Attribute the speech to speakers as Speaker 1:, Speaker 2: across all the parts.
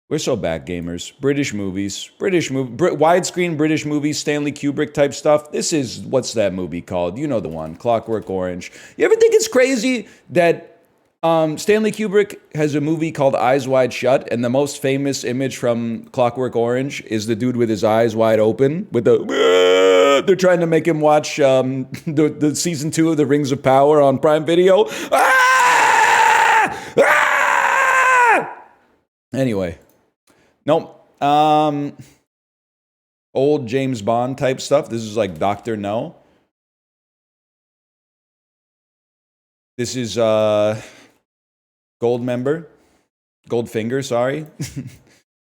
Speaker 1: We're so back, gamers. British movies, widescreen British movies, Stanley Kubrick type stuff. This is, what's that movie called? You know the one, Clockwork Orange. You ever think it's crazy that Stanley Kubrick has a movie called Eyes Wide Shut, and the most famous image from Clockwork Orange is the dude with his eyes wide open with the... They're trying to make him watch the season 2 of The Rings of Power on Prime Video. Ah! Ah! Anyway. Nope. Old James Bond type stuff. This is like Dr. No. This is Goldfinger, sorry.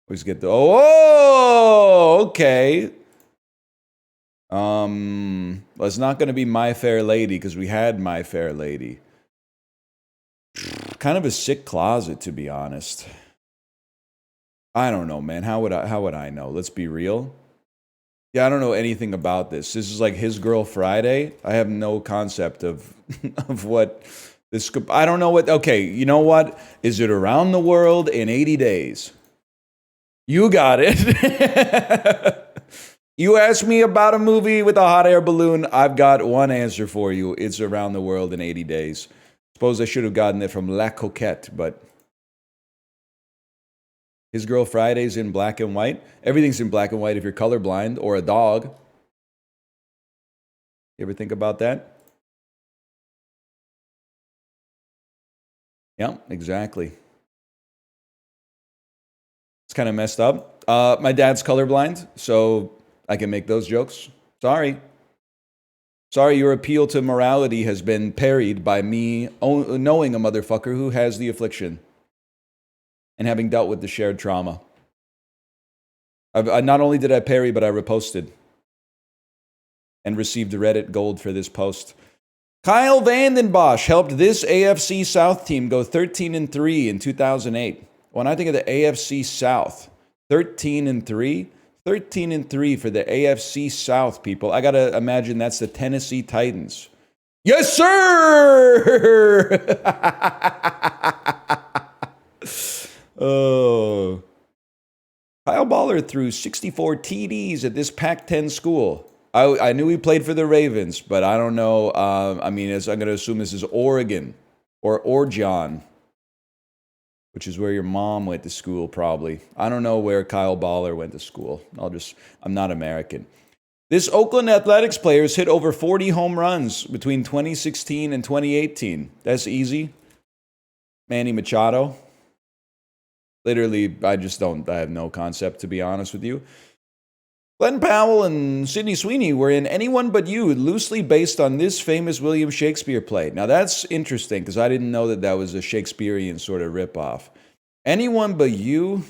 Speaker 1: Always get the okay. Well, it's not gonna be My Fair Lady because we had My Fair Lady. Kind of a sick closet, to be honest. I don't know, man. How would I know? Let's be real. Yeah, I don't know anything about this. This is like His Girl Friday. I have no concept of of what this. I don't know what. Okay, you know what? Is it Around the World in 80 Days? You got it. You asked me about a movie with a hot air balloon. I've got one answer for you. It's Around the World in 80 Days. Suppose I should have gotten it from La Coquette, but His Girl Friday's in black and white. Everything's in black and white if you're colorblind or a dog. You ever think about that? Yeah, exactly. It's kind of messed up. My dad's colorblind, so I can make those jokes. Sorry, your appeal to morality has been parried by me knowing a motherfucker who has the affliction and having dealt with the shared trauma. I not only did I parry, but I reposted and received Reddit gold for this post. Kyle Vanden Bosch helped this AFC South team go 13-3 in 2008. When I think of the AFC South, 13-3, 13-3 for the AFC South, people. I gotta imagine that's the Tennessee Titans. Yes, sir. Oh. Kyle Baller threw 64 TDs at this Pac-10 school. I knew he played for the Ravens, but I don't know. I'm going to assume this is Oregon or Oregon, which is where your mom went to school, probably. I don't know where Kyle Baller went to school. I'm not American. This Oakland Athletics player has hit over 40 home runs between 2016 and 2018. That's easy. Manny Machado. Literally, I have no concept, to be honest with you. Glenn Powell and Sidney Sweeney were in Anyone But You, loosely based on this famous William Shakespeare play. Now, that's interesting, because I didn't know that was a Shakespearean sort of ripoff. Anyone But You?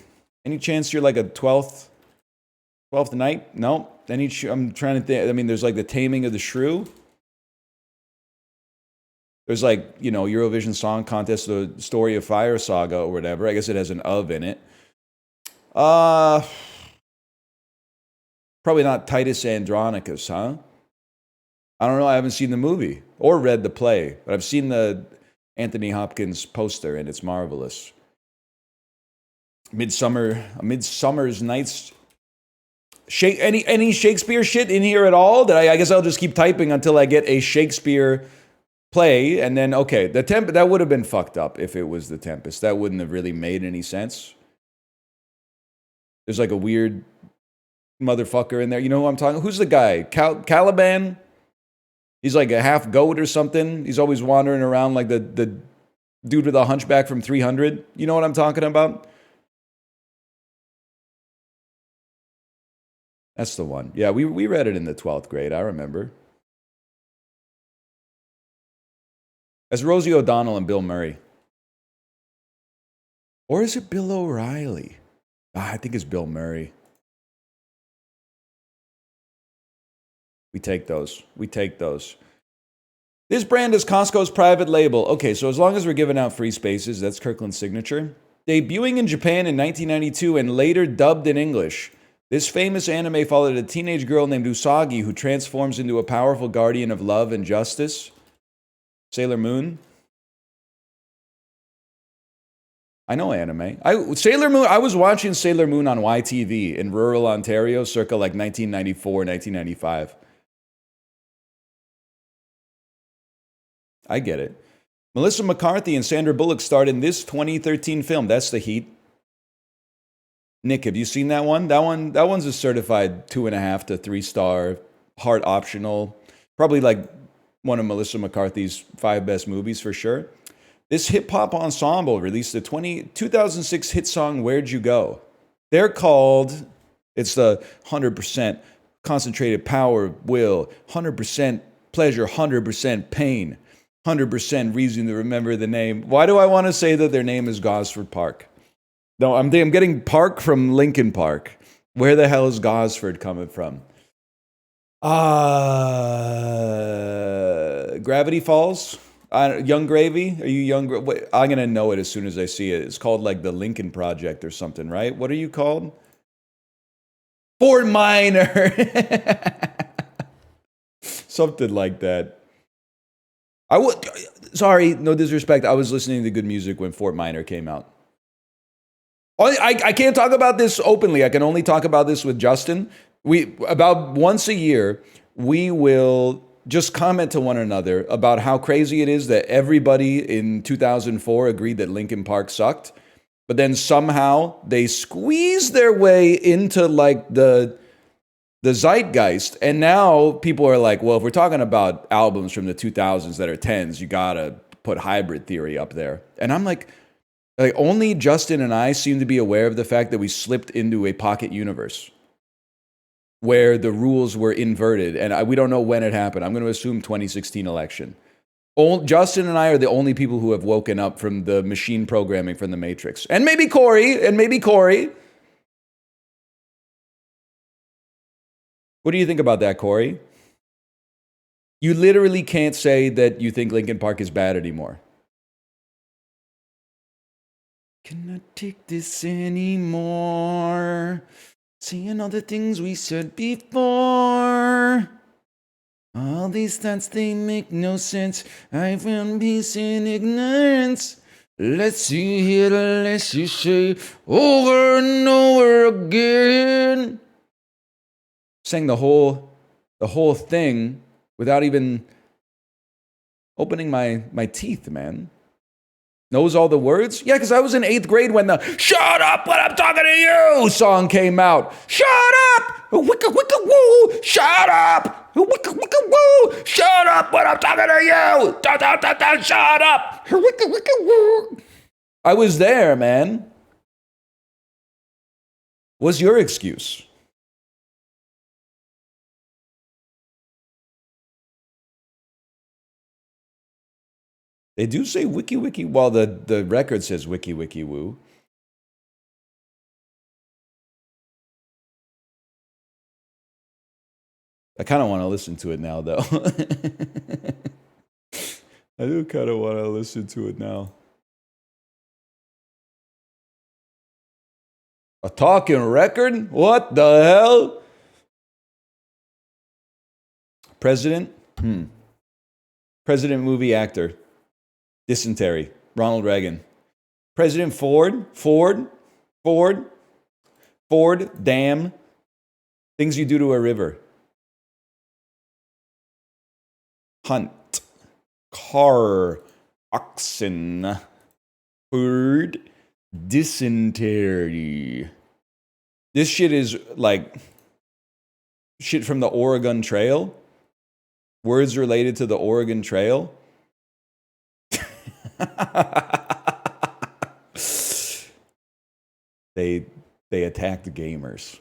Speaker 1: Any chance you're like a 12th night? No? I'm trying to think. I mean, there's like The Taming of the Shrew. There's like, Eurovision Song Contest, the Story of Fire Saga or whatever. I guess it has an of in it. Probably not Titus Andronicus, huh? I don't know. I haven't seen the movie or read the play, but I've seen the Anthony Hopkins poster, and it's marvelous. Midsummer's Night's... Any Shakespeare shit in here at all? I guess I'll just keep typing until I get a Shakespeare play, and then, okay, that would have been fucked up if it was The Tempest. That wouldn't have really made any sense. There's like a weird motherfucker in there. You know who I'm talking? Who's the guy? Caliban? He's like a half goat or something. He's always wandering around like the dude with a hunchback from 300. You know what I'm talking about? That's the one. Yeah, we read it in the 12th grade. I remember. As Rosie O'Donnell and Bill Murray. Or is it Bill O'Reilly? I think it's Bill Murray. We take those. This brand is Costco's private label. Okay, so as long as we're giving out free spaces, that's Kirkland's signature. Debuting in Japan in 1992 and later dubbed in English, this famous anime followed a teenage girl named Usagi who transforms into a powerful guardian of love and justice. Sailor Moon? I know anime. Sailor Moon. I was watching Sailor Moon on YTV in rural Ontario, circa like 1994, 1995. I get it. Melissa McCarthy and Sandra Bullock starred in this 2013 film. That's the heat. Nick, have you seen that one? That one's a certified 2.5 to 3-star, heart optional. Probably like one of Melissa McCarthy's 5 best movies for sure. This hip hop ensemble released the 2006 hit song "Where'd You Go." They're called. It's the 100% concentrated power, will, 100% pleasure, 100% pain, 100% reason to remember the name. Why do I want to say that their name is Gosford Park? No, I'm getting Park from Linkin Park. Where the hell is Gosford coming from? Gravity Falls? Young Gravy? Are you Young? Wait, I'm going to know it as soon as I see it. It's called like the Lincoln Project or something, right? What are you called? Fort Minor. Something like that. Sorry, no disrespect. I was listening to good music when Fort Minor came out. I can't talk about this openly. I can only talk about this with Justin. About once a year, we will just comment to one another about how crazy it is that everybody in 2004 agreed that Linkin Park sucked, but then somehow they squeezed their way into like the zeitgeist, and now people are like, well, if we're talking about albums from the 2000s that are 10s, you gotta put Hybrid Theory up there. And I'm like only Justin and I seem to be aware of the fact that we slipped into a pocket universe where the rules were inverted, and we don't know when it happened. I'm going to assume 2016 election. Justin and I are the only people who have woken up from the machine programming from the Matrix. And maybe Corey. What do you think about that, Corey? You literally can't say that you think Linkin Park is bad anymore. Cannot take this anymore. Seeing all the things we said before. All these thoughts, they make no sense. I found peace in ignorance. Let's see here, let's you say over and over again. Sang the whole thing without even opening my teeth, man. Knows all the words? Yeah, because I was in 8th grade when the "Shut Up When I'm Talking to You" song came out. Shut up! Wicka wicka woo! Shut up! Wicka wicka woo! Shut up when I'm talking to you! Da da da da! Shut up! Wicka wicka woo! I was there, man. What's your excuse? They do say wiki wiki, while the record says wiki wiki woo. I kind of want to listen to it now, though. I do kind of want to listen to it now. A talking record? What the hell? President? President, movie actor. Dysentery. Ronald Reagan. President Ford. Dam. Things you do to a river. Hunt. Car. Oxen. Herd. Dysentery. This shit is like shit from the Oregon Trail. Words related to the Oregon Trail. They attacked gamers.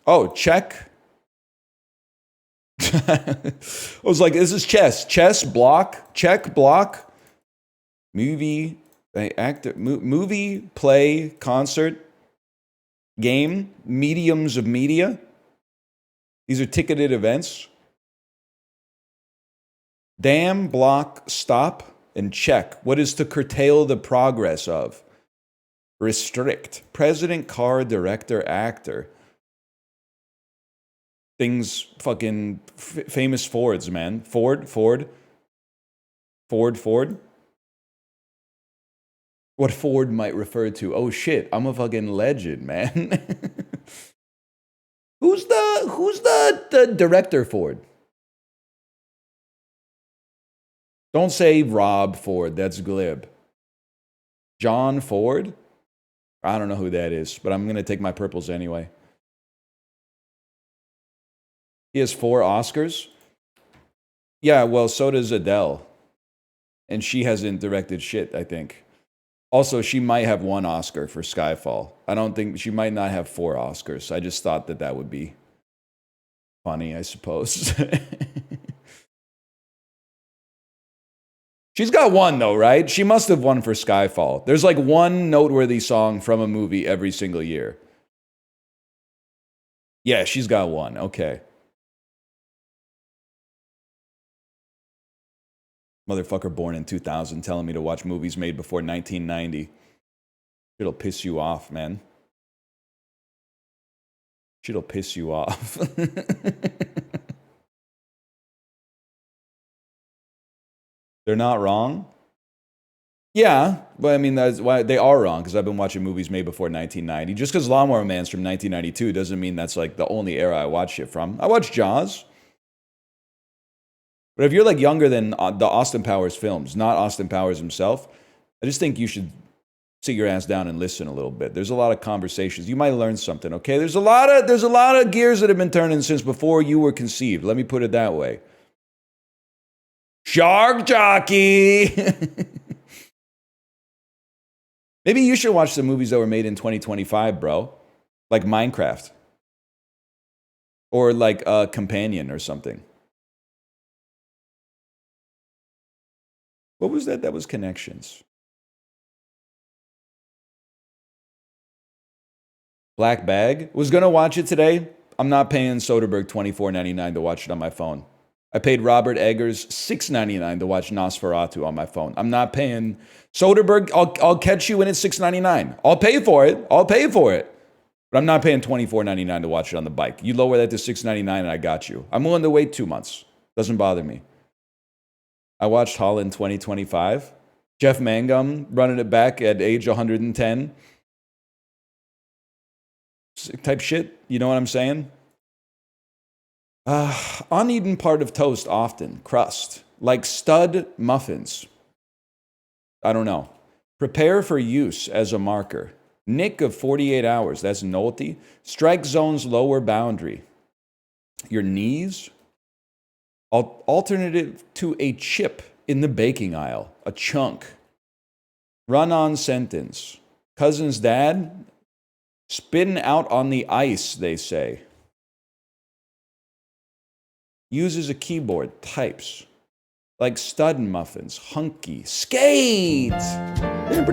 Speaker 1: Oh, check. I was like, this is chess. Chess, block, check, block. Movie, actor, movie, play, concert, game, mediums of media. These are ticketed events. Dam, block, stop, and check. What is to curtail the progress of? Restrict. President, car, director, actor. Things fucking famous Fords, man. Ford. Ford? What Ford might refer to. Oh shit, I'm a fucking legend, man. Who's the director Ford? Don't say Rob Ford, that's glib. John Ford? I don't know who that is, but I'm gonna take my purples anyway. He has 4 Oscars? Yeah, well, so does Adele. And she hasn't directed shit, I think. Also, she might have 1 Oscar for Skyfall. I don't think she might not have 4 Oscars. I just thought that would be funny, I suppose. She's got 1 though, right? She must have won for Skyfall. There's like 1 noteworthy song from a movie every single year. Yeah, she's got 1. Okay. Motherfucker born in 2000 telling me to watch movies made before 1990. It'll piss you off, man. Shit'll piss you off. They're not wrong? Yeah, but I mean, that's why they are wrong, because I've been watching movies made before 1990. Just because Lawnmower Man's from 1992 doesn't mean that's like the only era I watch shit from. I watch Jaws. But if you're like younger than the Austin Powers films, not Austin Powers himself, I just think you should sit your ass down and listen a little bit. There's a lot of conversations. You might learn something, okay? There's a lot of gears that have been turning since before you were conceived. Let me put it that way. Shark Jockey! Maybe you should watch some movies that were made in 2025, bro. Like Minecraft. Or like Companion or something. What was that? That was Connections. Black Bag. Was going to watch it today. I'm not paying Soderbergh $24.99 to watch it on my phone. I paid Robert Eggers $6.99 to watch Nosferatu on my phone. I'm not paying Soderbergh. I'll catch you when it's $6.99. I'll pay for it. But I'm not paying $24.99 to watch it on the bike. You lower that to $6.99 and I got you. I'm willing to wait 2 months. Doesn't bother me. I watched Holland 2025. Jeff Mangum running it back at age 110. Type shit. You know what I'm saying? Uneaten part of toast often. Crust. Like stud muffins. I don't know. Prepare for use as a marker. Nick of 48 hours. That's Nolte. Strike zone's lower boundary. Your knees. Alternative to a chip in the baking aisle. A chunk. Run-on sentence. Cousin's dad. Spin out on the ice, they say. Uses a keyboard, types. Like stud muffins, hunky, skate! The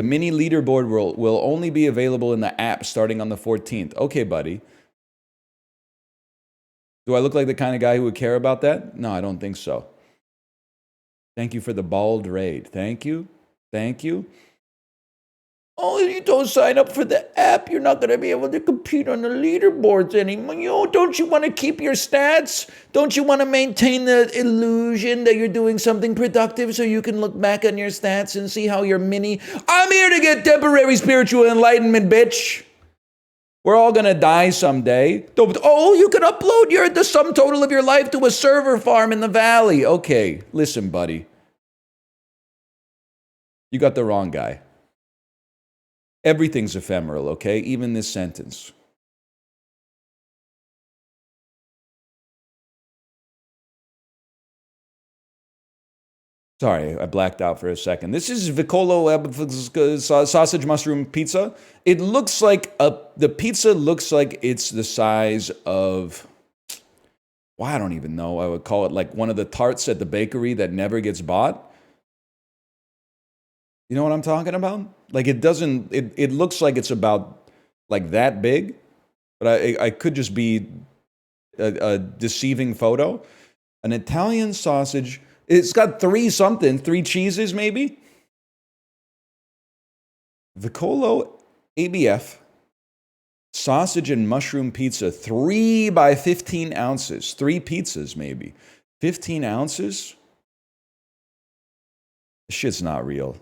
Speaker 1: mini leaderboard will only be available in the app starting on the 14th. Okay, buddy. Do I look like the kind of guy who would care about that? No, I don't think so. Thank you for the bald raid. Thank you. Oh, you don't sign up for the app, you're not going to be able to compete on the leaderboards anymore. Don't you want to keep your stats? Don't you want to maintain the illusion that you're doing something productive so you can look back on your stats and see how you're mini? I'm here to get temporary spiritual enlightenment, bitch. We're all going to die someday. Oh, you can upload the sum total of your life to a server farm in the valley. Okay, listen, buddy. You got the wrong guy. Everything's ephemeral, okay? Even this sentence. Sorry, I blacked out for a second. This is Vicolo sausage mushroom pizza. It looks like the pizza looks like it's the size of, well, I don't even know. I would call it like one of the tarts at the bakery that never gets bought. You know what I'm talking about? Like it looks like it's about like that big, but I could just be a deceiving photo. An Italian sausage. It's got 3 cheeses maybe. Vicolo ABF sausage and mushroom pizza, 3 by 15 ounces. 3 pizzas maybe. 15 ounces? Shit's not real.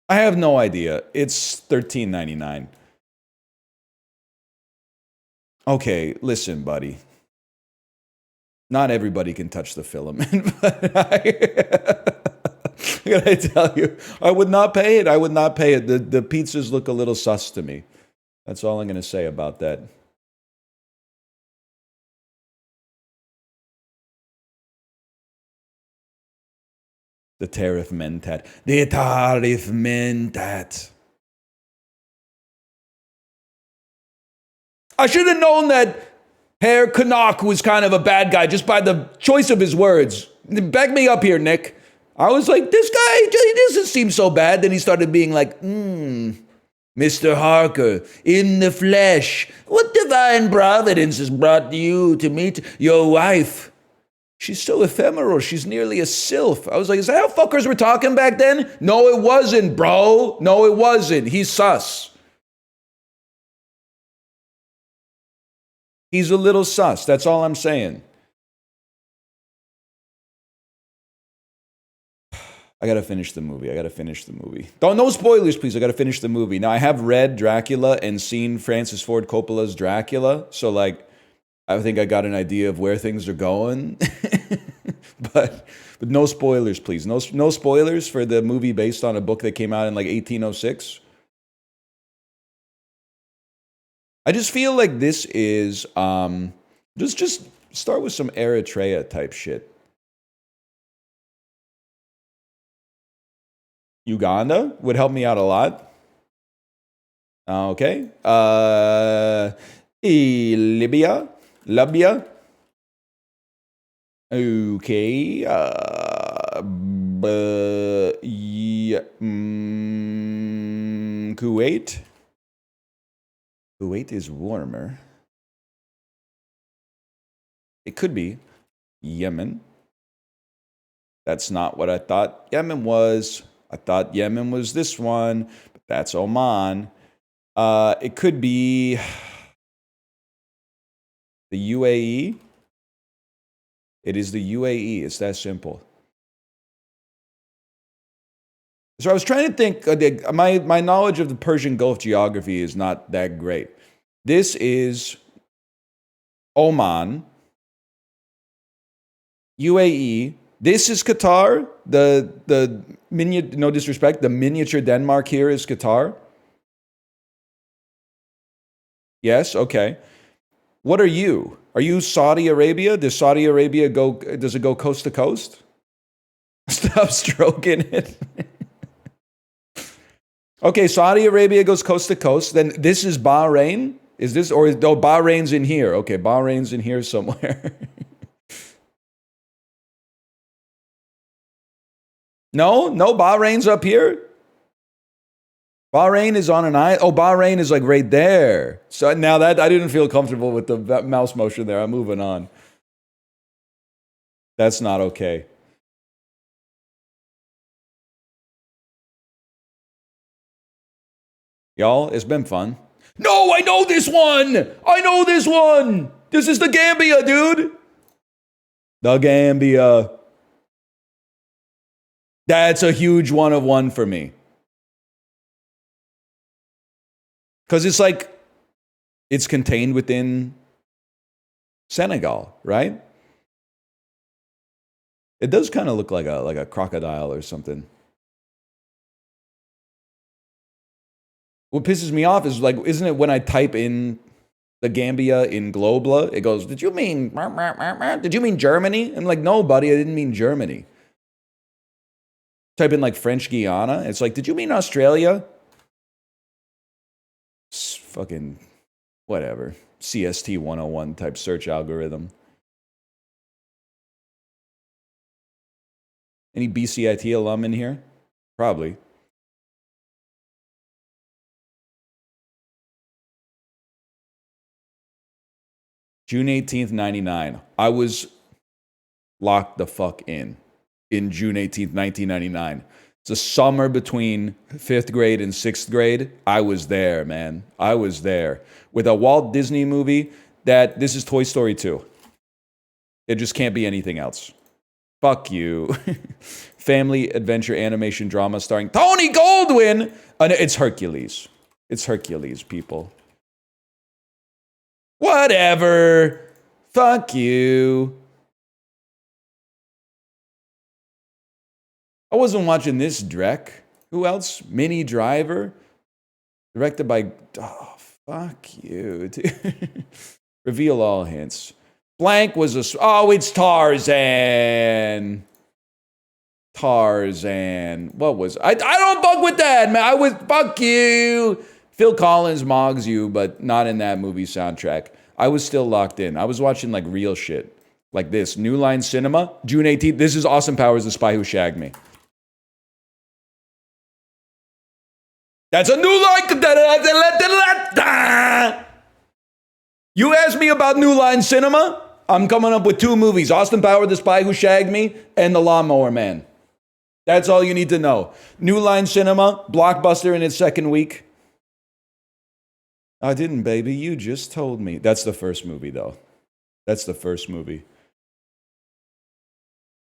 Speaker 1: I have no idea. It's $13.99. Okay, listen, buddy. Not everybody can touch the filament, but I gotta tell you, I would not pay it. I would not pay it. The pizzas look a little sus to me. That's all I'm gonna say about that. The tariff mentat. The tariff mentat. I should have known that Herr Canuck was kind of a bad guy just by the choice of his words. Back me up here, Nick. I was like, this guy, he doesn't seem so bad. Then he started being like, Mr. Harker, in the flesh, what divine providence has brought you to meet your wife? She's so ephemeral. She's nearly a sylph. I was like, is that how fuckers were talking back then? No, it wasn't, bro. No, it wasn't. He's sus. He's a little sus. That's all I'm saying. I gotta finish the movie. No spoilers, please. I gotta finish the movie. Now, I have read Dracula and seen Francis Ford Coppola's Dracula. So, like, I think I got an idea of where things are going. but no spoilers, please. No spoilers for the movie based on a book that came out in, like, 1806. I just feel like this is, just start with some Eritrea type shit. Uganda would help me out a lot. Okay. Libya. Okay. Kuwait. Kuwait is warmer. It could be Yemen. That's not what I thought Yemen was. I thought Yemen was this one, but that's Oman. It could be the UAE. It is the UAE. It's that simple. So I was trying to think. My knowledge of the Persian Gulf geography is not that great. This is Oman, UAE. This is Qatar. No disrespect, the miniature Denmark here is Qatar. Yes, okay. What are you? Are you Saudi Arabia? Does Saudi Arabia does it go coast to coast? Stop stroking it. Okay, Saudi Arabia goes coast to coast. Then this is Bahrain. Is this, or Bahrain's in here? Okay, Bahrain's in here somewhere. No, Bahrain's up here. Bahrain is on an island. Oh, Bahrain is like right there. So now that I didn't feel comfortable with the mouse motion there. I'm moving on. That's not okay. Y'all, it's been fun. No, I know this one. This is the Gambia, dude. The Gambia. That's a huge one of one for me. Because it's like, it's contained within Senegal, right? It does kind of look like a crocodile or something. What pisses me off is, like, isn't it when I type in the Gambia in Globle, it goes, did you mean Germany? I'm like, no, buddy, I didn't mean Germany. Type in, like, French Guiana. It's like, did you mean Australia? It's fucking whatever. CST 101 type search algorithm. Any BCIT alum in here? Probably. June 18th, 99. I was locked the fuck in June 18th, 1999. It's a summer between 5th grade and 6th grade. I was there, man. I was there. With a Walt Disney movie this is Toy Story 2. It just can't be anything else. Fuck you. Family adventure animation drama starring Tony Goldwyn. It's Hercules. It's Hercules, people. Whatever. Fuck you. I wasn't watching this, Drek. Who else? Minnie Driver. Directed by... Oh, fuck you, dude. Reveal all hints. Blank was a... Oh, it's Tarzan. Tarzan. What was... I don't fuck with that, man. I was... Fuck you. Phil Collins mogs you, but not in that movie soundtrack. I was still locked in. I was watching, like, real shit. Like this. New Line Cinema. June 18th. This is Austin Powers, The Spy Who Shagged Me. That's a new like. You asked me about New Line Cinema? I'm coming up with 2 movies. Austin Powers, The Spy Who Shagged Me, and The Lawnmower Man. That's all you need to know. New Line Cinema, blockbuster in its 2nd week. I didn't, baby. You just told me. That's the first movie, though. That's the first movie.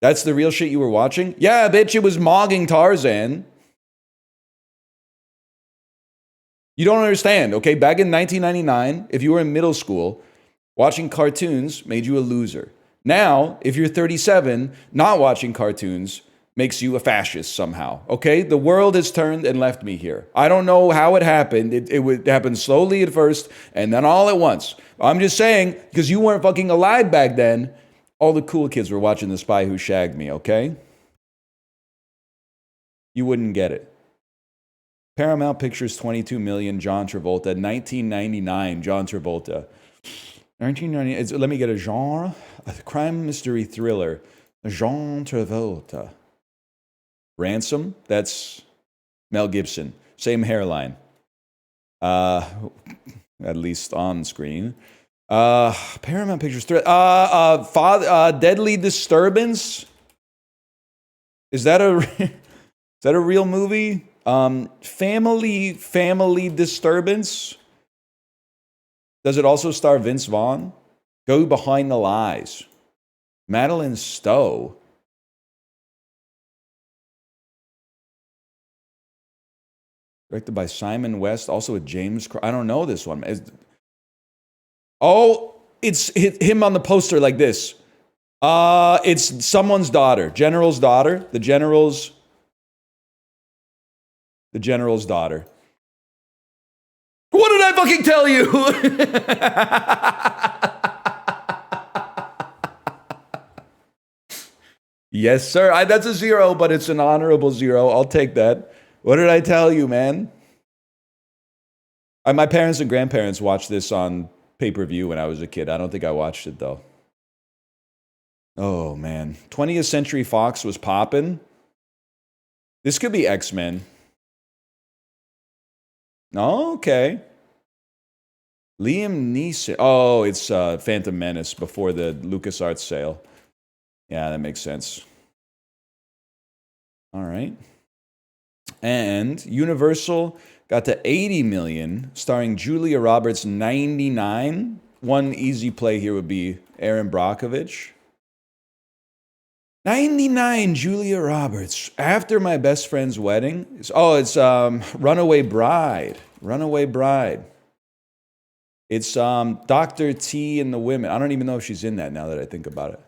Speaker 1: That's the real shit you were watching? Yeah, bitch, it was mogging Tarzan. You don't understand, okay? Back in 1999, if you were in middle school, watching cartoons made you a loser. Now, if you're 37, not watching cartoons makes you a fascist somehow, okay? The world has turned and left me here. I don't know how it happened. It would happen slowly at first and then all at once. I'm just saying, because you weren't fucking alive back then, all the cool kids were watching The Spy Who Shagged Me, okay? You wouldn't get it. Paramount Pictures, 22 million, John Travolta. 1999, John Travolta. 1990, let me get a genre. A crime mystery thriller. John Travolta. Ransom, that's Mel Gibson. Same hairline. At least on screen. Paramount Pictures thriller. Deadly Disturbance? Is that a real movie? Family Disturbance. Does it also star Vince Vaughn? Go Behind the Lies. Madeline Stowe. Directed by Simon West, also with James... I don't know this one. It's him on the poster like this. It's someone's daughter. General's daughter. The general's daughter. What did I fucking tell you? Yes, sir. That's a 0, but it's an honorable 0. I'll take that. What did I tell you, man? My parents and grandparents watched this on pay-per-view when I was a kid. I don't think I watched it, though. Oh, man. 20th Century Fox was popping. This could be X-Men. Oh, okay. Liam Neeson. Oh, it's Phantom Menace before the LucasArts sale. Yeah, that makes sense. All right. And Universal got to 80 million, starring Julia Roberts, 99. One easy play here would be Aaron Brockovich. 99, Julia Roberts. After My Best Friend's Wedding. It's Runaway Bride. Runaway Bride. It's Dr. T and the Women. I don't even know if she's in that now that I think about it.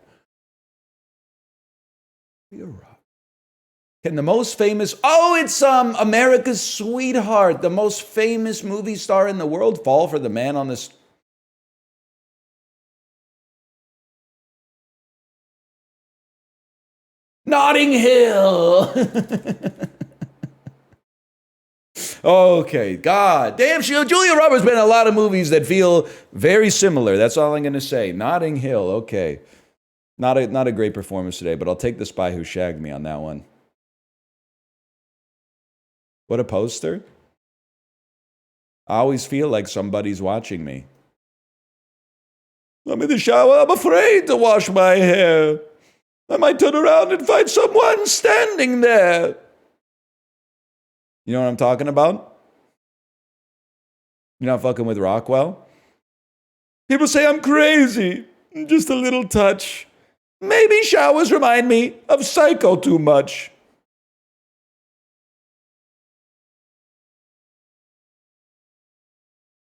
Speaker 1: And the most famous... Oh, it's America's Sweetheart. The most famous movie star in the world. Fall for the Man on the... Notting Hill. Okay, God damn, Julia Roberts been in a lot of movies that feel very similar. That's all I'm gonna say. Notting Hill. Okay, not a great performance today, but I'll take The Spy Who Shagged Me on that one. What a poster! I always feel like somebody's watching me. I'm in the shower. I'm afraid to wash my hair. I might turn around and find someone standing there. You know what I'm talking about? You're not fucking with Rockwell? People say I'm crazy. Just a little touch. Maybe showers remind me of Psycho too much.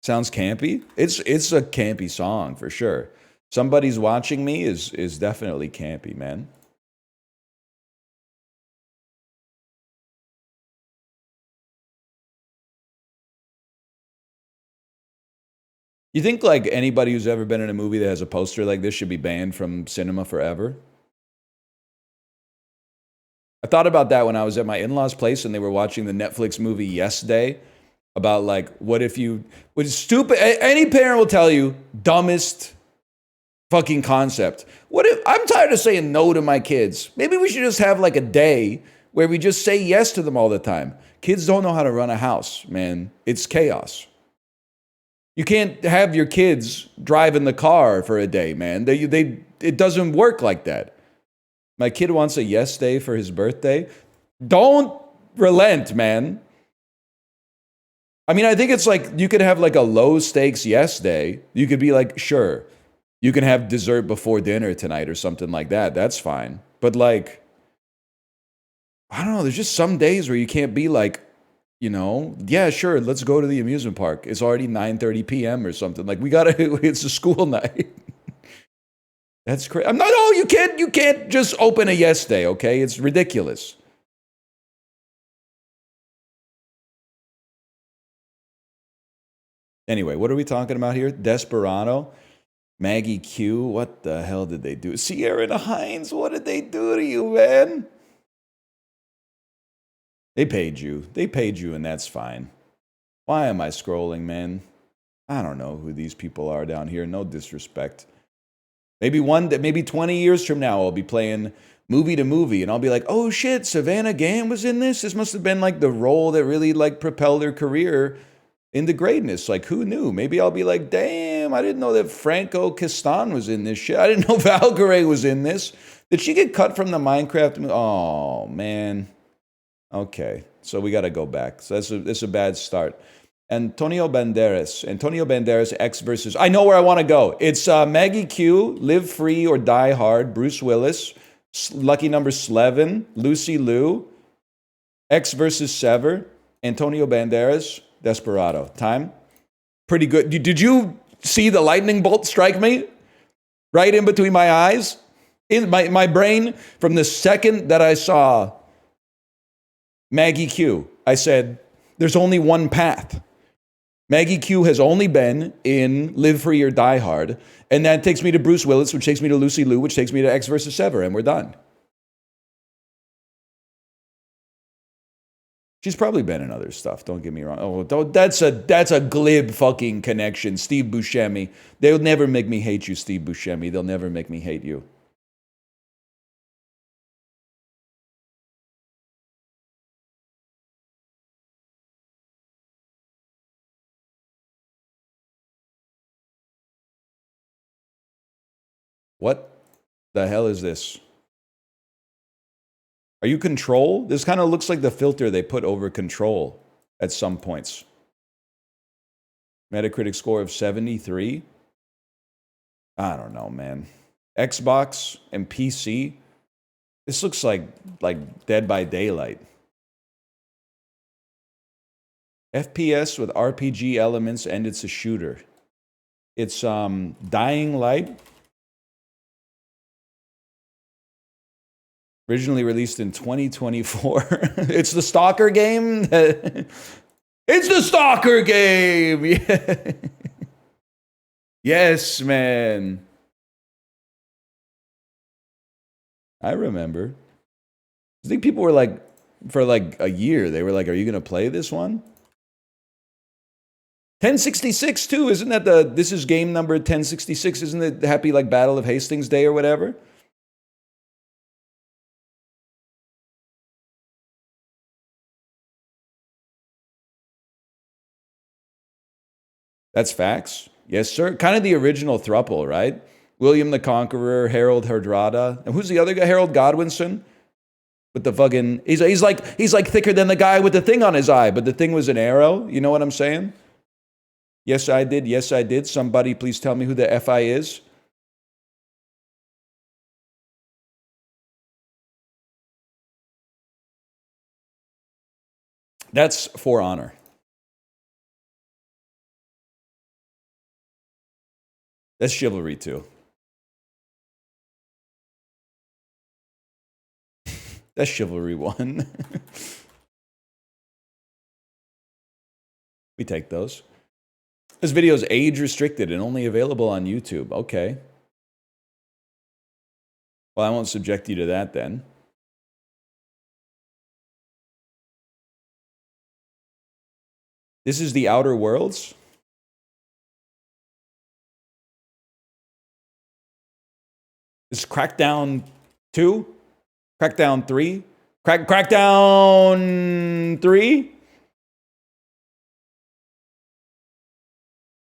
Speaker 1: Sounds campy. It's a campy song for sure. Somebody's Watching Me is definitely campy, man. You think like anybody who's ever been in a movie that has a poster like this should be banned from cinema forever? I thought about that when I was at my in-laws' place and they were watching the Netflix movie Yesterday about like what if you which is stupid. Any parent will tell you dumbest fucking concept. What if I'm tired of saying no to my kids? Maybe we should just have like a day where we just say yes to them all the time. Kids don't know how to run a house, man. It's chaos. You can't have your kids drive in the car for a day, man. It doesn't work like that. My kid wants a yes day for his birthday. Don't relent, man. I mean, I think it's like you could have like a low stakes yes day. You could be like, sure, you can have dessert before dinner tonight or something like that. That's fine. But like, I don't know. There's just some days where you can't be like, yeah, sure, let's go to the amusement park. It's already 9:30 p.m. or something. Like, we gotta, it's a school night. That's crazy. I'm not, no, you can't just open a yes day, okay? It's ridiculous. Anyway, what are we talking about here? Desperado, Maggie Q, what the hell did they do? Sierra and Hines, what did they do to you, man? They paid you, and that's fine. Why am I scrolling, man? I don't know who these people are down here. No disrespect. Maybe 20 years from now, I'll be playing movie to movie, and I'll be like, oh shit, Savannah Gam was in this? This must have been like the role that really like propelled her career into greatness. Like, who knew? Maybe I'll be like, damn, I didn't know that Franco Castan was in this shit. I didn't know Valkyrie was in this. Did she get cut from the Minecraft movie? Oh, man. Okay, so we got to go back. So that's a bad start. Antonio Banderas X versus. I know where I want to go. It's Maggie Q, Live Free or Die Hard, Bruce Willis, Lucky Number 11, Lucy Liu, X versus Sever, Antonio Banderas, Desperado. Time? Pretty good. Did you see the lightning bolt strike me? Right in between my eyes? In my brain, from the second that I saw Maggie Q, I said, there's only one path. Maggie Q has only been in Live Free or Die Hard, and that takes me to Bruce Willis, which takes me to Lucy Liu, which takes me to X versus Sever, and we're done. She's probably been in other stuff, don't get me wrong. Oh, that's a glib fucking connection. Steve Buscemi. They'll never make me hate you, Steve Buscemi. They'll never make me hate you. What the hell is this? Are you Control? This kind of looks like the filter they put over Control at some points. Metacritic score of 73. I don't know, man. Xbox and PC. This looks like Dead by Daylight. FPS with RPG elements, and it's a shooter. It's Dying Light. Originally released in 2024. It's the Stalker game. It's the Stalker game. Yeah. Yes, man. I remember. I think people were like, for like a year, they were like, are you going to play this one? 1066 too, isn't that this is game number 1066, isn't it the happy like Battle of Hastings Day or whatever? That's facts. Yes, sir. Kind of the original thruple, right? William the Conqueror, Harold Hardrada. And who's the other guy? Harold Godwinson? With the fucking, he's like thicker than the guy with the thing on his eye, but the thing was an arrow. You know what I'm saying? Yes, I did. Yes, I did. Somebody please tell me who the FI is. That's For Honor. That's Chivalry 2. That's Chivalry 1. We take those. This video is age restricted and only available on YouTube. Okay. Well, I won't subject you to that then. This is The Outer Worlds. This is Crackdown 2? Crackdown 3? Crackdown 3?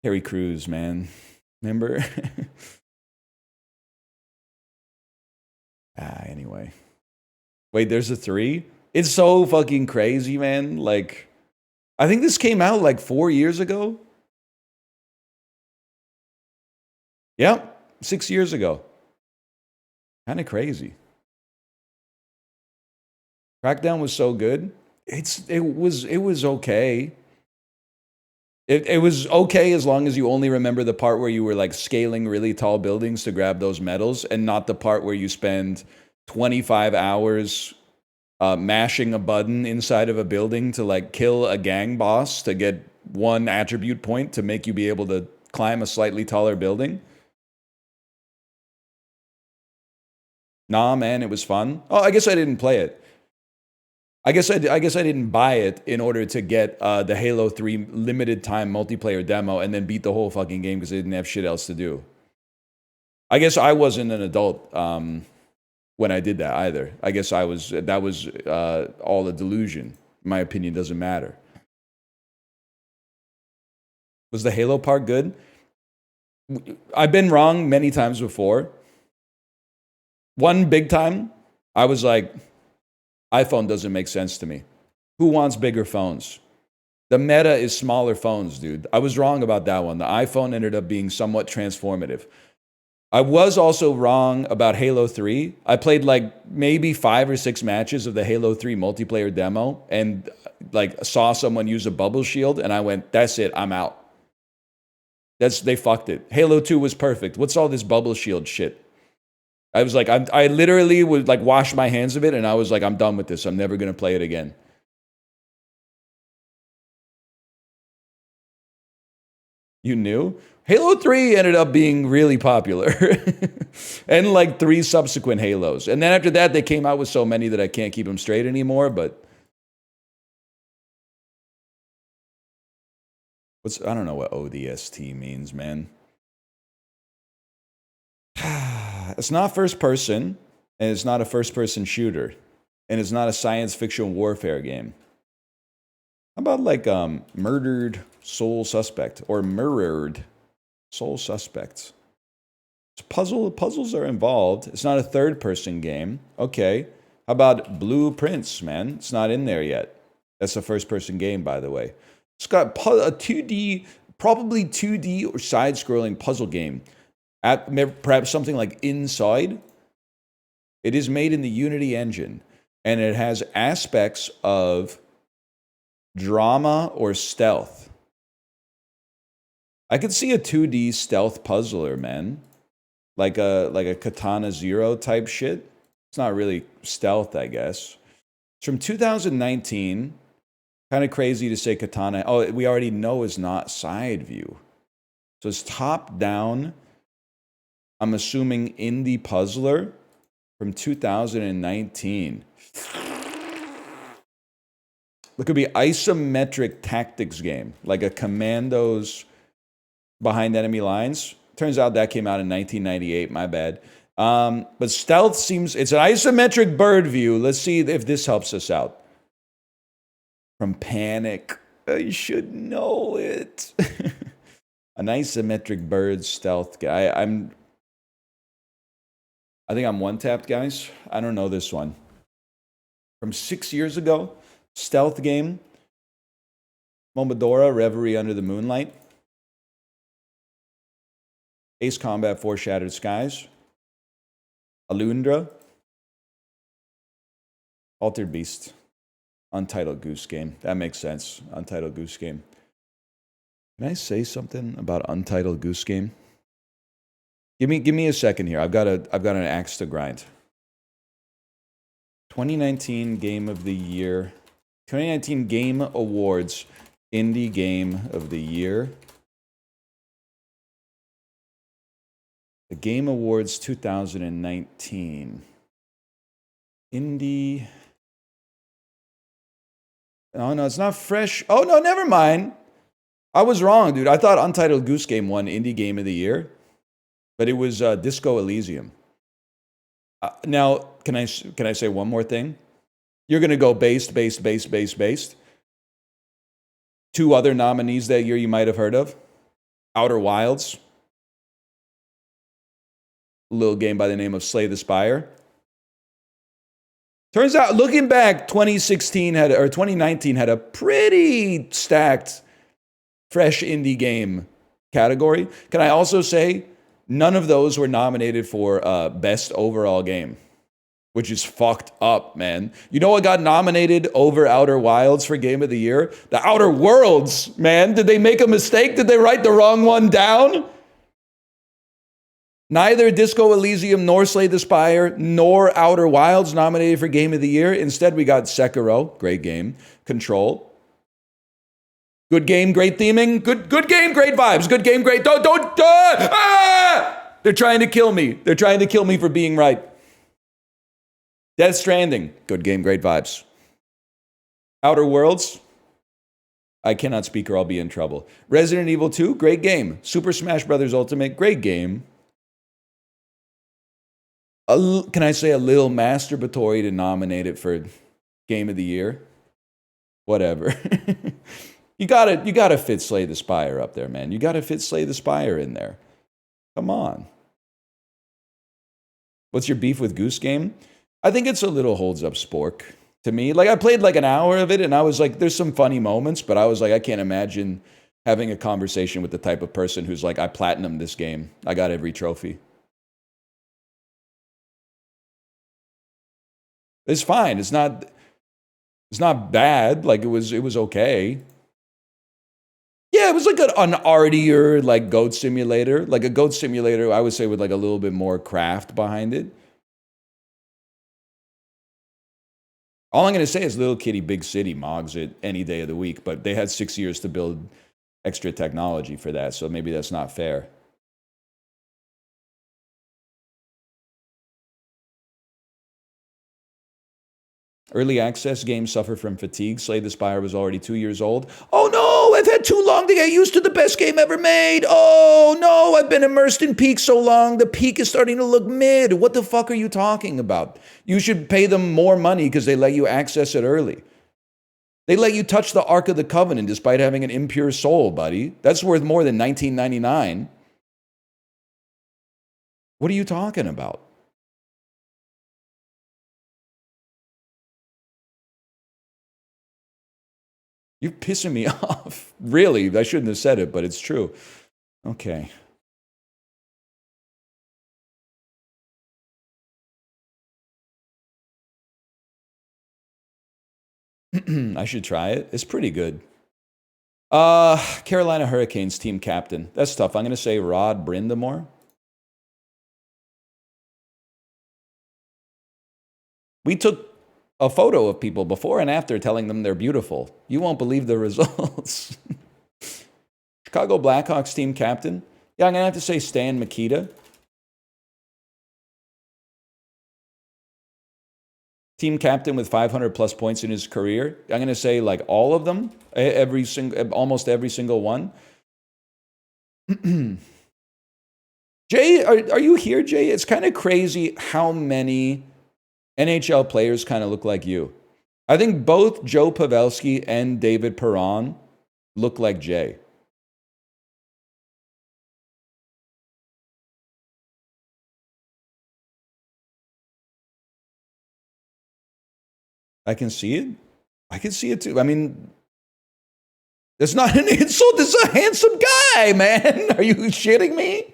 Speaker 1: Terry Crews, man. Remember? Anyway. Wait, there's a 3? It's so fucking crazy, man. Like, I think this came out like 4 years ago. Yep, 6 years ago. Kind of crazy. Crackdown was so good. It was okay. It was okay as long as you only remember the part where you were like scaling really tall buildings to grab those medals, and not the part where you spend 25 hours mashing a button inside of a building to like kill a gang boss to get one attribute point to make you be able to climb a slightly taller building. Nah, man, it was fun. Oh, I guess I didn't play it. I guess I didn't buy it in order to get the Halo 3 limited time multiplayer demo and then beat the whole fucking game because I didn't have shit else to do. I guess I wasn't an adult when I did that either. I guess that was all a delusion. My opinion doesn't matter. Was the Halo part good? I've been wrong many times before. One big time, I was like, iPhone doesn't make sense to me. Who wants bigger phones? The meta is smaller phones, dude. I was wrong about that one. The iPhone ended up being somewhat transformative. I was also wrong about Halo 3. I played like maybe 5 or 6 matches of the Halo 3 multiplayer demo and like saw someone use a bubble shield and I went, that's it, I'm out. They fucked it. Halo 2 was perfect. What's all this bubble shield shit? I was like, I literally would like wash my hands of it, and I was like, I'm done with this. I'm never gonna play it again. You knew? Halo 3 ended up being really popular. And like 3 subsequent Halos. And then after that, they came out with so many that I can't keep them straight anymore, but I don't know what ODST means, man. It's not first person, and it's not a first person shooter, and it's not a science fiction warfare game. How about like Murdered Soul Suspect or Mirrored Soul Suspects? It's puzzles are involved. It's not a third person game. Okay. How about Blueprints, man? It's not in there yet. That's a first person game, by the way. It's got a 2D, probably 2D or side scrolling puzzle game. Perhaps something like Inside. It is made in the Unity engine, and it has aspects of drama or stealth. I could see a 2D stealth puzzler, man. Like a Katana Zero type shit. It's not really stealth, I guess. It's from 2019. Kind of crazy to say Katana. Oh, we already know is not side view. So it's top down. I'm assuming indie puzzler from 2019. It could be isometric tactics game, like a Commandos behind enemy lines. Turns out that came out in 1998, my bad. But stealth seems, it's an isometric bird view. Let's see if this helps us out. From Panic, I should know it. An isometric bird stealth guy. I think I'm one-tapped, guys. I don't know this one. From 6 years ago, stealth game. Momodora, Reverie Under the Moonlight. Ace Combat 4 Shattered Skies. Alundra. Altered Beast. Untitled Goose Game. That makes sense. Untitled Goose Game. Can I say something about Untitled Goose Game? Give me a second here. I've got an axe to grind. 2019 Game of the Year. 2019 Game Awards. Indie Game of the Year. The Game Awards 2019. Indie. Oh, no, it's not fresh. Oh, no, never mind. I was wrong, dude. I thought Untitled Goose Game won Indie Game of the Year. But it was Disco Elysium. Now, can I say one more thing? You're going to go based. Two other nominees that year you might have heard of. Outer Wilds. A little game by the name of Slay the Spire. Turns out, looking back, 2019 had a pretty stacked, fresh indie game category. Can I also say, none of those were nominated for best overall game, which is fucked up, man. You know what got nominated over Outer Wilds for Game of the Year? The Outer Worlds, man. Did they make a mistake? Did they write the wrong one down? Neither Disco Elysium nor Slay the Spire nor Outer Wilds nominated for Game of the Year. Instead, we got Sekiro, great game. Control. Good game, great theming. Good game, great vibes. Good game, great. Don't. They're trying to kill me. They're trying to kill me for being right. Death Stranding. Good game, great vibes. Outer Worlds. I cannot speak or I'll be in trouble. Resident Evil 2. Great game. Super Smash Bros. Ultimate. Great game. Can I say a little masturbatory to nominate it for Game of the Year? Whatever. You gotta fit Slay the Spire up there, man. You gotta fit Slay the Spire in there. Come on. What's your beef with Goose Game? I think it's a little holds up spork to me. Like, I played like an hour of it and I was like, there's some funny moments, but I was like, I can't imagine having a conversation with the type of person who's like, I platinumed this game. I got every trophy. It's fine. It's not bad. Like, it was okay. Yeah, it was like an artier, like, Goat Simulator. Like a Goat Simulator, I would say, with like a little bit more craft behind it. All I'm going to say is Little Kitty Big City mogs it any day of the week, but they had 6 years to build extra technology for that, so maybe that's not fair. Early access games suffer from fatigue. Slay the Spire was already 2 years old. Oh no, I've had too long to get used to the best game ever made. Oh no, I've been immersed in Peak so long, the Peak is starting to look mid. What the fuck are you talking about? You should pay them more money because they let you access it early. They let you touch the Ark of the Covenant despite having an impure soul, buddy. That's worth more than $19.99. What are you talking about? You're pissing me off. Really, I shouldn't have said it, but it's true. Okay. I should try it. It's pretty good. Carolina Hurricanes team captain. That's tough. I'm going to say Rod Brindamore. We took a photo of people before and after telling them they're beautiful. You won't believe the results. Chicago Blackhawks team captain. Yeah, I'm going to have to say Stan Mikita. Team captain with 500 plus points in his career. I'm going to say like all of them, almost every single one. Jay, are you here, Jay? It's kind of crazy how many NHL players kind of look like you. I think both Joe Pavelski and David Perron look like Jay. I can see it. I can see it too. I mean, that's not an insult. This is a handsome guy, man. Are you shitting me?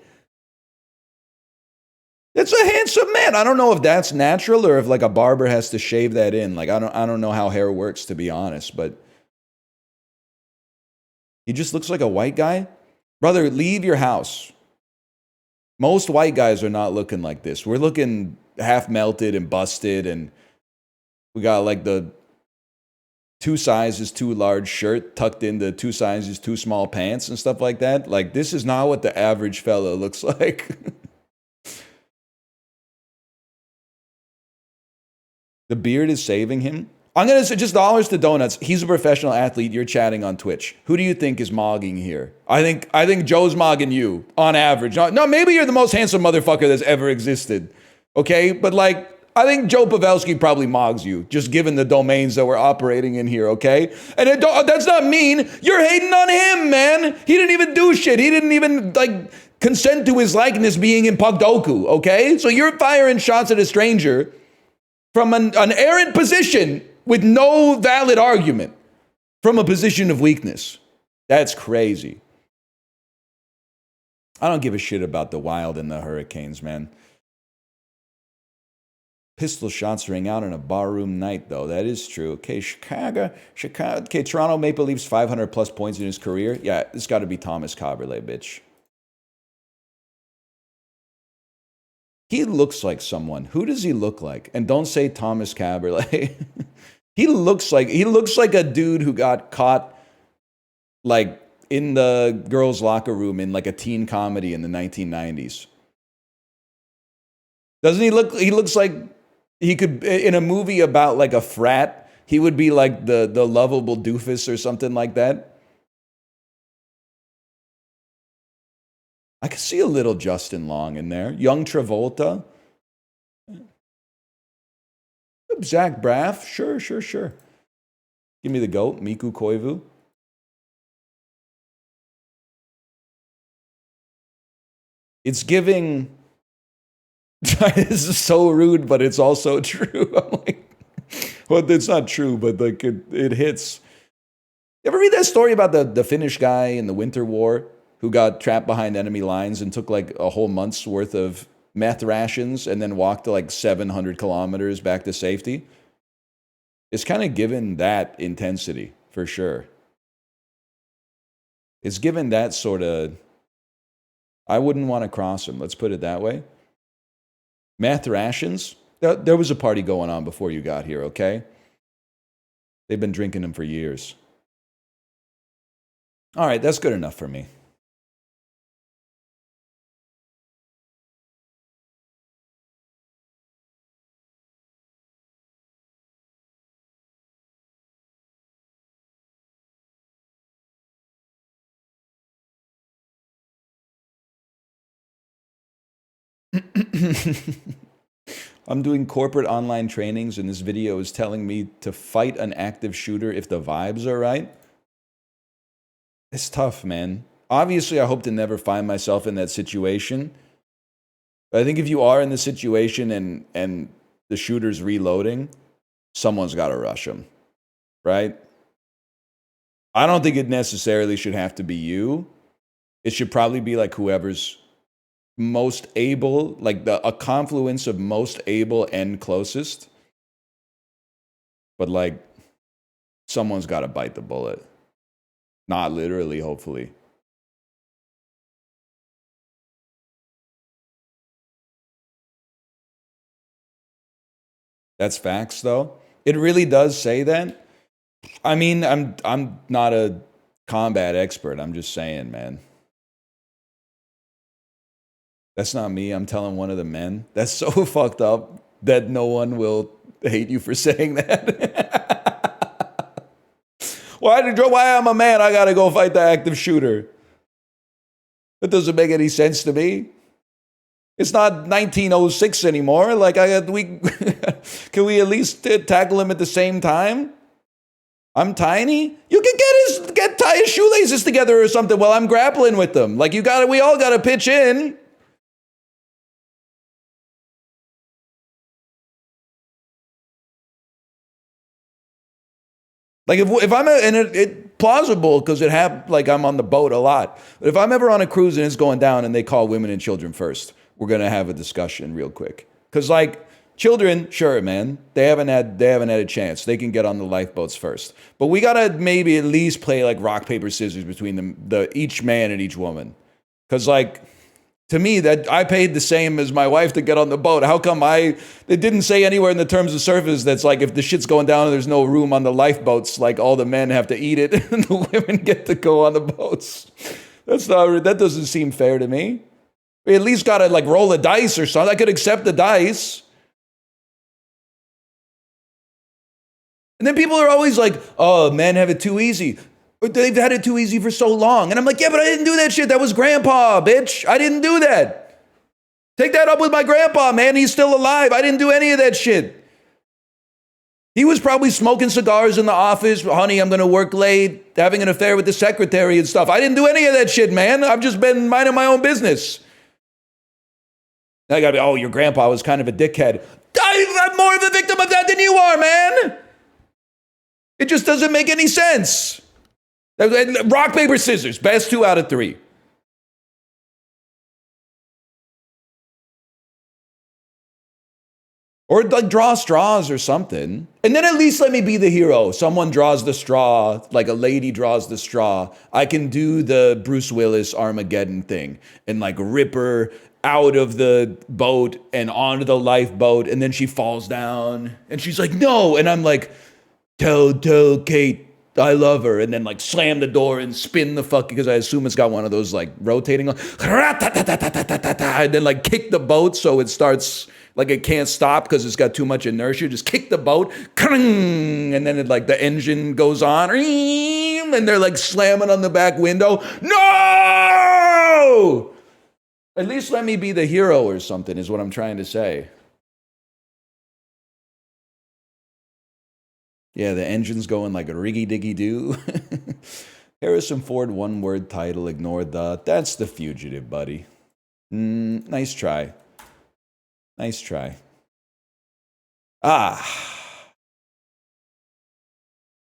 Speaker 1: It's a handsome man. I don't know if that's natural or if like a barber has to shave that in. Like I don't know how hair works, to be honest, but he just looks like a white guy. Brother, leave your house. Most white guys are not looking like this. We're looking half melted and busted, and we got like the 2 sizes too large shirt tucked into 2 sizes too small pants and stuff like that. Like, this is not what the average fella looks like. The beard is saving him. I'm going to say just dollars to donuts. He's a professional athlete. You're chatting on Twitch. Who do you think is mogging here? I think Joe's mogging you on average. No, maybe you're the most handsome motherfucker that's ever existed. Okay? But like, I think Joe Pavelski probably mogs you, just given the domains that we're operating in here, okay? And that's not mean. You're hating on him, man. He didn't even do shit. He didn't even, like, consent to his likeness being in Puckdoku, okay? So you're firing shots at a stranger from an errant position with no valid argument, from a position of weakness. That's crazy. I don't give a shit about the Wild and the Hurricanes, man. Pistol shots ring out on a barroom night, though. That is true. Okay, Chicago. Okay, Toronto Maple Leafs 500 plus points in his career. Yeah, it's got to be Thomas Kaberle, bitch. He looks like someone. Who does he look like? And don't say Thomas Kaberle. He looks like a dude who got caught like in the girls' locker room in like a teen comedy in the 1990s. Doesn't he look? He looks like he could, in a movie about like a frat, he would be like the lovable doofus or something like that. I could see a little Justin Long in there. Young Travolta. Zach Braff. Sure. Give me the GOAT, Miku Koivu. It's giving... This is so rude, but it's also true. I'm like, well, it's not true, but like it hits. You ever read that story about the Finnish guy in the Winter War who got trapped behind enemy lines and took like a whole month's worth of meth rations and then walked like 700 kilometers back to safety? It's kind of given that intensity, for sure. It's given that sort of, I wouldn't want to cross him, let's put it that way. Meth rations? There was a party going on before you got here, okay? They've been drinking them for years. All right, that's good enough for me. I'm doing corporate online trainings, and this video is telling me to fight an active shooter if the vibes are right. It's tough, man. Obviously, I hope to never find myself in that situation. But I think if you are in the situation and the shooter's reloading, someone's got to rush him, right? I don't think it necessarily should have to be you. It should probably be like whoever's most able, like a confluence of most able and closest. But like, someone's got to bite the bullet. Not literally, hopefully. That's facts, though. It really does say that. I mean, I'm not a combat expert. I'm just saying, man. That's not me. I'm telling one of the men. That's so fucked up that no one will hate you for saying that. Why I'm a man, I gotta go fight the active shooter. That doesn't make any sense to me. It's not 1906 anymore. Like, can we at least tackle him at the same time? I'm tiny. You can tie his shoelaces together or something while I'm grappling with them. Like, we all gotta pitch in. Like if I'm it's plausible because it happened. Like I'm on the boat a lot. But if I'm ever on a cruise and it's going down and they call women and children first, we're gonna have a discussion real quick. Cause like children, sure, man, they haven't had a chance. They can get on the lifeboats first. But we gotta maybe at least play like rock, paper, scissors between the each man and each woman. Cause like to me, that I paid the same as my wife to get on the boat. How come it didn't say anywhere in the terms of service that's like if the shit's going down and there's no room on the lifeboats, like all the men have to eat it and the women get to go on the boats. That doesn't seem fair to me. We at least gotta like roll a dice or something. I could accept the dice. And then people are always like, oh, men have it too easy. They've had it too easy for so long. And I'm like, yeah, but I didn't do that shit. That was grandpa, bitch. I didn't do that. Take that up with my grandpa, man. He's still alive. I didn't do any of that shit. He was probably smoking cigars in the office. Honey, I'm going to work late, having an affair with the secretary and stuff. I didn't do any of that shit, man. I've just been minding my own business. I got to be, oh, your grandpa was kind of a dickhead. I'm more of a victim of that than you are, man. It just doesn't make any sense. Rock, paper, scissors. Best 2 out of 3. Or like draw straws or something. And then at least let me be the hero. Someone draws the straw, like a lady draws the straw. I can do the Bruce Willis Armageddon thing and like rip her out of the boat and onto the lifeboat. And then she falls down and she's like, no. And I'm like, tell Kate I love her, and then like slam the door and spin the fuck, because I assume it's got one of those like rotating, and then like kick the boat so it starts like it can't stop because it's got too much inertia. Just kick the boat, and then it like the engine goes on, and they're like slamming on the back window. No! At least let me be the hero or something is what I'm trying to say. Yeah, the engine's going like a riggy-diggy-doo. Harrison Ford, one-word title, ignore the... That's The Fugitive, buddy. Nice try. Nice try.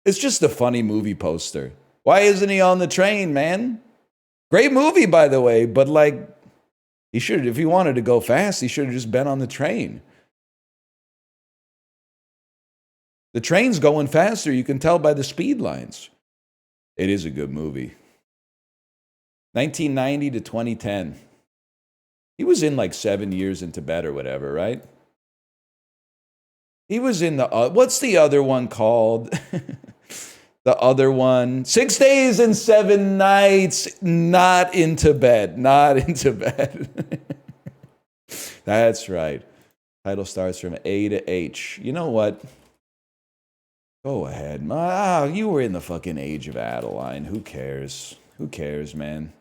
Speaker 1: It's just a funny movie poster. Why isn't he on the train, man? Great movie, by the way, but like, he should, if he wanted to go fast, he should have just been on the train. The train's going faster. You can tell by the speed lines. It is a good movie. 1990 to 2010. He was in like 7 years in Tibet or whatever, right? He was in the... what's the other one called? The other one. 6 days and 7 nights. Not in Tibet. Not in Tibet. That's right. Title starts from A to H. You know what? Go ahead. You were in the fucking age of Adeline. Who cares? Who cares, man?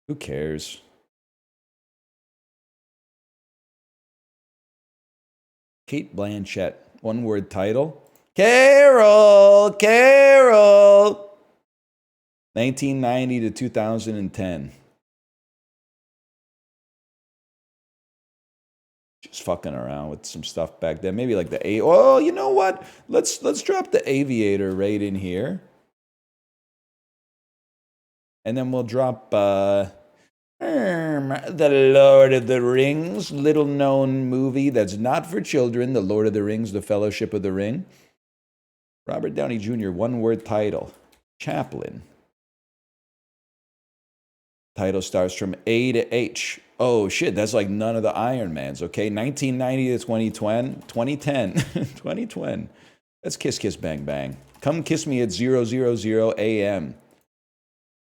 Speaker 1: Who cares? Kate Blanchett. One-word title. Carol! Carol! 1990 to 2010. Just fucking around with some stuff back then. Maybe like the oh, you know what? Let's drop the Aviator right in here. And then we'll drop the Lord of the Rings, little known movie that's not for children. The Lord of the Rings, The Fellowship of the Ring. Robert Downey Jr., one-word title. Chaplin. Title starts from A to H. Oh, shit, that's like none of the Iron Mans, okay? 1990 to 2010. 2010. That's Kiss Kiss Bang Bang. Come kiss me at 000 a.m.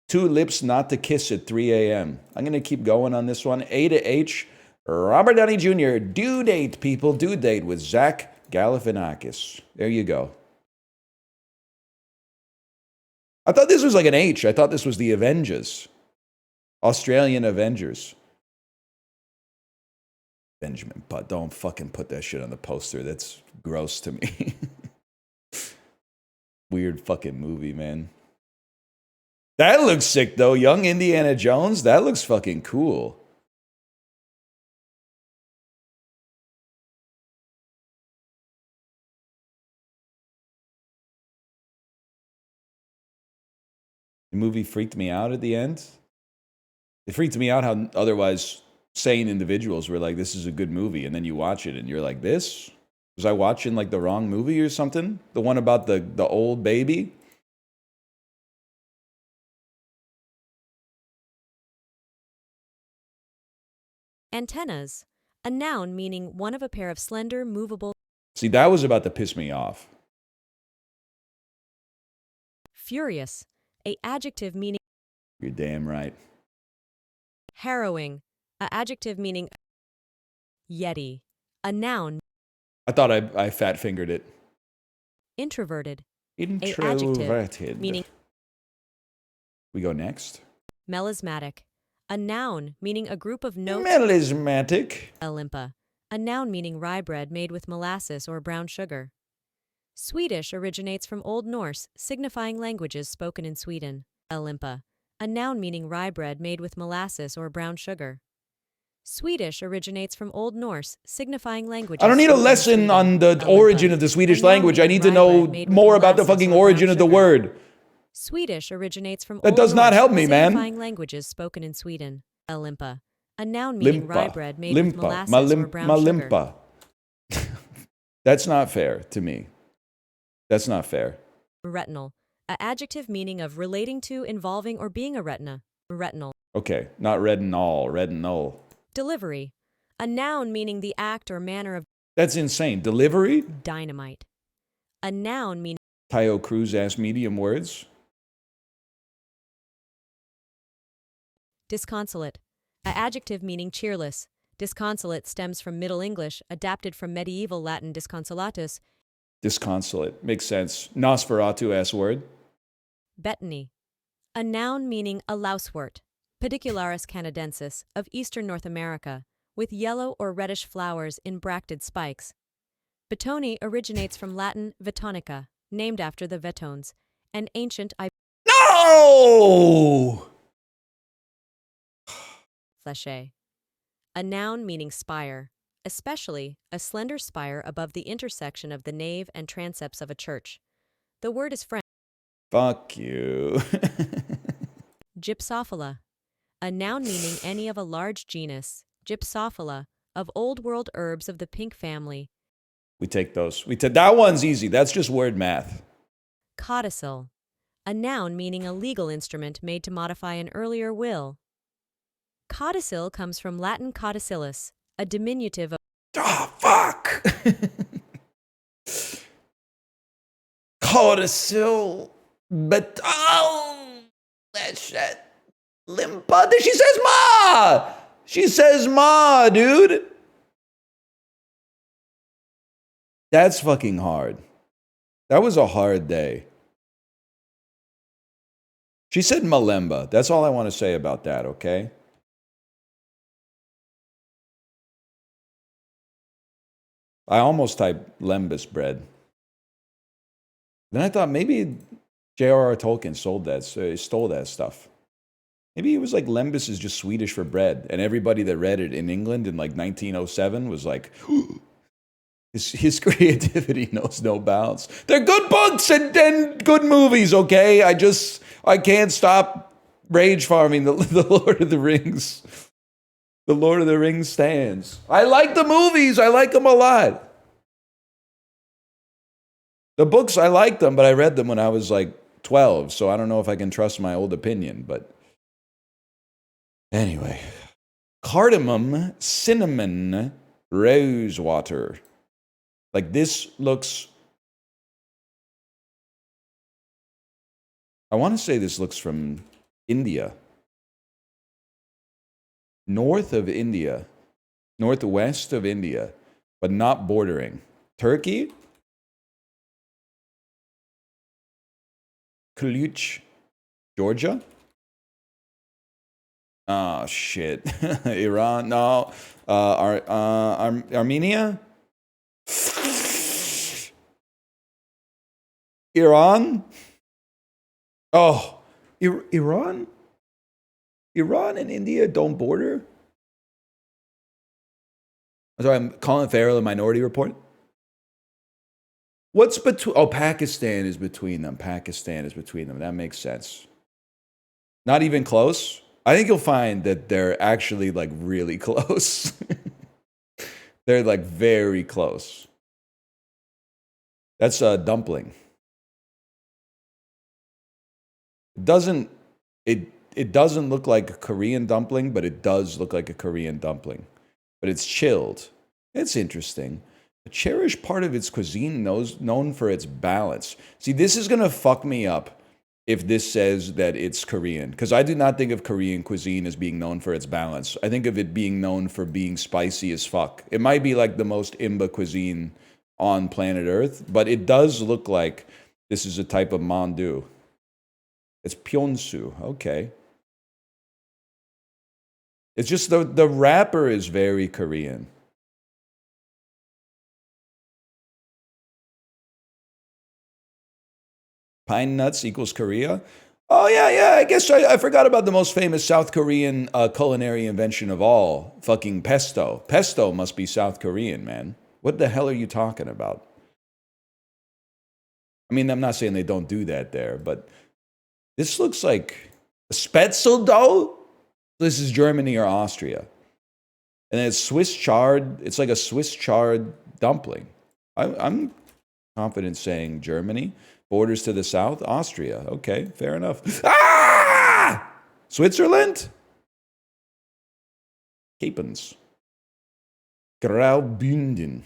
Speaker 1: 2 lips not to kiss at 3 a.m. I'm going to keep going on this one. A to H. Robert Downey Jr., Due Date, people. Due Date with Zach Galifianakis. There you go. I thought this was like an H. I thought this was the Avengers. Australian Avengers. Benjamin, but don't fucking put that shit on the poster. That's gross to me. Weird fucking movie, man. That looks sick, though. Young Indiana Jones. That looks fucking cool. The movie freaked me out at the end. It freaked me out how otherwise sane individuals were like, this is a good movie. And then you watch it and you're like, this? Was I watching like the wrong movie or something? The one about the old baby?
Speaker 2: Antennas, a noun meaning one of a pair of slender, movable.
Speaker 1: See, that was about to piss me off.
Speaker 2: Furious, a adjective meaning.
Speaker 1: You're damn right.
Speaker 2: Harrowing, a adjective meaning. Yeti, a noun.
Speaker 1: I thought I fat fingered it.
Speaker 2: Introverted,
Speaker 1: Introverted.
Speaker 2: a adjective meaning.
Speaker 1: We go next.
Speaker 2: Melismatic, a noun meaning a group of notes.
Speaker 1: Melismatic.
Speaker 2: Olimpa, a noun meaning rye bread made with molasses or brown sugar. Swedish originates from Old Norse, signifying languages spoken in Sweden. Olimpa, a noun meaning rye bread made with molasses or brown sugar. Swedish originates from Old Norse, signifying languages.
Speaker 1: I don't need a lesson on the origin of the Swedish language. I need to know more about the fucking origin of the word.
Speaker 2: Swedish originates from
Speaker 1: That does not help me, man.
Speaker 2: Signifying languages spoken in Sweden. Olimpa, a noun meaning rye bread made with molasses or brown sugar.
Speaker 1: That's not fair to me. That's not fair.
Speaker 2: Retinal, an adjective meaning of relating to, involving, or being a retina. Retinal.
Speaker 1: Okay, not retinol, retinol.
Speaker 2: Delivery, a noun meaning the act or manner of.
Speaker 1: That's insane. Delivery?
Speaker 2: Dynamite, a noun meaning.
Speaker 1: Tayo Cruz-ass medium words.
Speaker 2: Disconsolate, an adjective meaning cheerless. Disconsolate stems from Middle English, adapted from medieval Latin disconsolatus.
Speaker 1: Disconsolate. Makes sense. Nosferatu-ass word.
Speaker 2: Betony, a noun meaning a lousewort, Pedicularis canadensis, of eastern North America, with yellow or reddish flowers in bracted spikes. Betony originates from Latin vetonica, named after the Vetones, an ancient
Speaker 1: No!
Speaker 2: Flèche, a noun meaning spire, especially a slender spire above the intersection of the nave and transepts of a church. The word is French.
Speaker 1: Fuck you.
Speaker 2: Gypsophila, a noun meaning any of a large genus, Gypsophila, of Old World herbs of the pink family.
Speaker 1: We take those. That one's easy. That's just word math.
Speaker 2: Codicil, a noun meaning a legal instrument made to modify an earlier will. Codicil comes from Latin codicillus, a diminutive of.
Speaker 1: Ah, fuck! Codicil. But, oh, that shit. Limpa. She says ma! She says ma, dude. That's fucking hard. That was a hard day. She said malemba. That's all I want to say about that, okay? I almost typed lembas bread. Then I thought maybe J.R.R. Tolkien stole that stuff. Maybe it was like lembas is just Swedish for bread, and everybody that read it in England in like 1907 was like, his creativity knows no bounds. They're good books and good movies, okay? I can't stop rage farming the Lord of the Rings. The Lord of the Rings stands. I like the movies. I like them a lot. The books, I liked them, but I read them when I was like 12, so I don't know if I can trust my old opinion, but anyway. Cardamom, cinnamon, rosewater. Like this looks, I want to say this looks from India. North of India, northwest of India, but not bordering. Turkey? Kaluch, Georgia? Oh, shit. Iran? No. Armenia? Iran? Oh, Iran? Iran and India don't border? Sorry, I'm Colin Farrell, a Minority Report. What's between? Oh, Pakistan is between them. Pakistan is between them. That makes sense. Not even close. I think you'll find that they're actually like really close. They're like very close. That's a dumpling. Doesn't it doesn't look like a Korean dumpling, but it does look like a Korean dumpling. But it's chilled. It's interesting. A cherished part of its cuisine known for its balance. See, this is gonna fuck me up if this says that it's Korean, because I do not think of Korean cuisine as being known for its balance. I think of it being known for being spicy as fuck. It might be like the most imba cuisine on planet Earth, but it does look like this is a type of mandu. It's Pyeonsu. Okay. It's just the wrapper is very Korean. Pine nuts equals Korea. Oh yeah. I guess I forgot about the most famous South Korean culinary invention of all. Fucking pesto. Pesto must be South Korean, man. What the hell are you talking about? I mean, I'm not saying they don't do that there, but this looks like a spetzel dough. This is Germany or Austria. And then it's Swiss chard. It's like a Swiss chard dumpling. I'm confident saying Germany. Borders to the south, Austria. Okay, fair enough. Ah! Switzerland? Capens. Graubünden.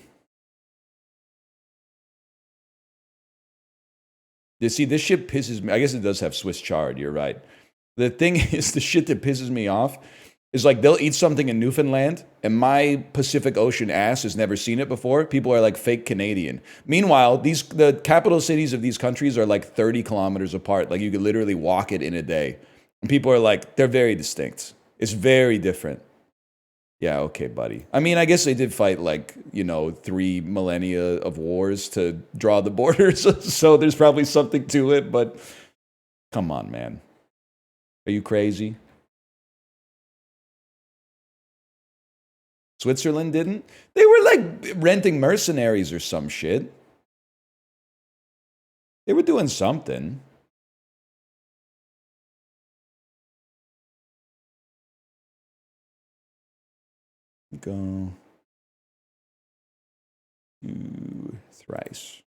Speaker 1: You see, this shit pisses me. I guess it does have Swiss chard. You're right. The thing is, the shit that pisses me off is like they'll eat something in Newfoundland, and my Pacific Ocean ass has never seen it before. People are like fake Canadian. Meanwhile, the capital cities of these countries are like 30 kilometers apart. Like you could literally walk it in a day. And people are like, they're very distinct. It's very different. Yeah, okay, buddy. I mean, I guess they did fight like, 3 millennia of wars to draw the borders. So there's probably something to it, but come on, man. Are you crazy? Switzerland didn't? They were like renting mercenaries or some shit. They were doing something. Go thrice.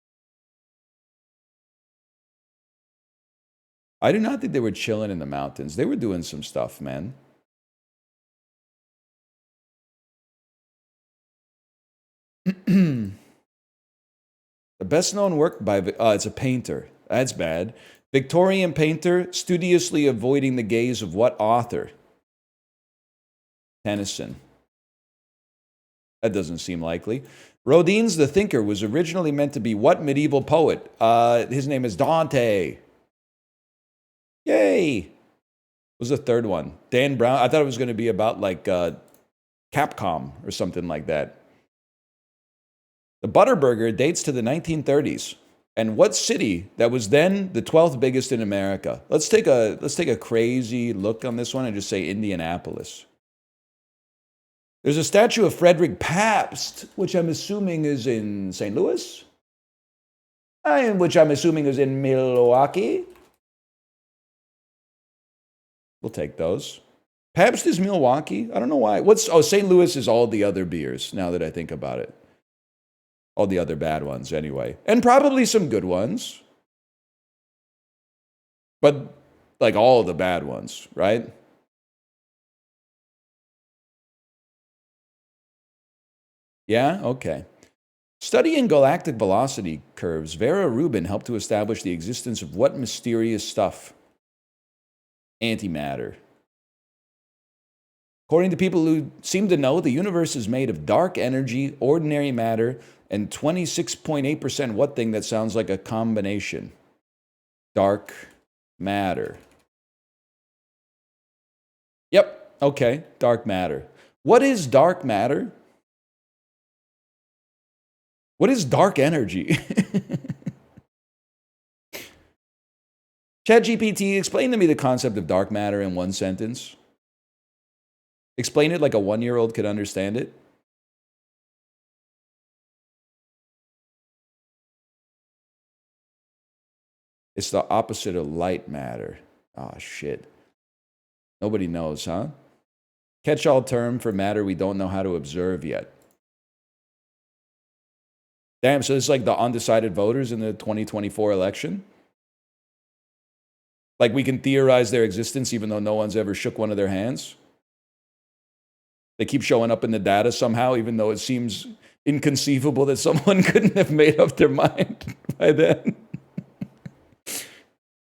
Speaker 1: I do not think they were chilling in the mountains. They were doing some stuff, man. The best known work by it's a painter. That's bad. Victorian painter studiously avoiding the gaze of what author? Tennyson. That doesn't seem likely. Rodin's The Thinker was originally meant to be what medieval poet? His name is Dante. Yay! What was the third one? Dan Brown. I thought it was going to be about like Capcom or something like that. The Butterburger dates to the 1930s. And what city that was then the 12th biggest in America? Let's take a crazy look on this one and just say Indianapolis. There's a statue of Frederick Pabst, which I'm assuming is in St. Louis, which I'm assuming is in Milwaukee. We'll take those. Pabst is Milwaukee. I don't know why. St. Louis is all the other beers, now that I think about it. All the other bad ones, anyway. And probably some good ones. But, like, all the bad ones, right? Yeah? Okay. Studying galactic velocity curves, Vera Rubin helped to establish the existence of what mysterious stuff? Antimatter. According to people who seem to know, the universe is made of dark energy, ordinary matter, and 26.8% what thing that sounds like a combination? Dark matter. Yep, okay, dark matter. What is dark matter? What is dark energy? ChatGPT, explain to me the concept of dark matter in one sentence. Explain it like a 1-year-old could understand it. It's the opposite of light matter. Oh, shit. Nobody knows, huh? Catch-all term for matter we don't know how to observe yet. Damn, so it's like the undecided voters in the 2024 election? Like we can theorize their existence even though no one's ever shook one of their hands? They keep showing up in the data somehow, even though it seems inconceivable that someone couldn't have made up their mind by then.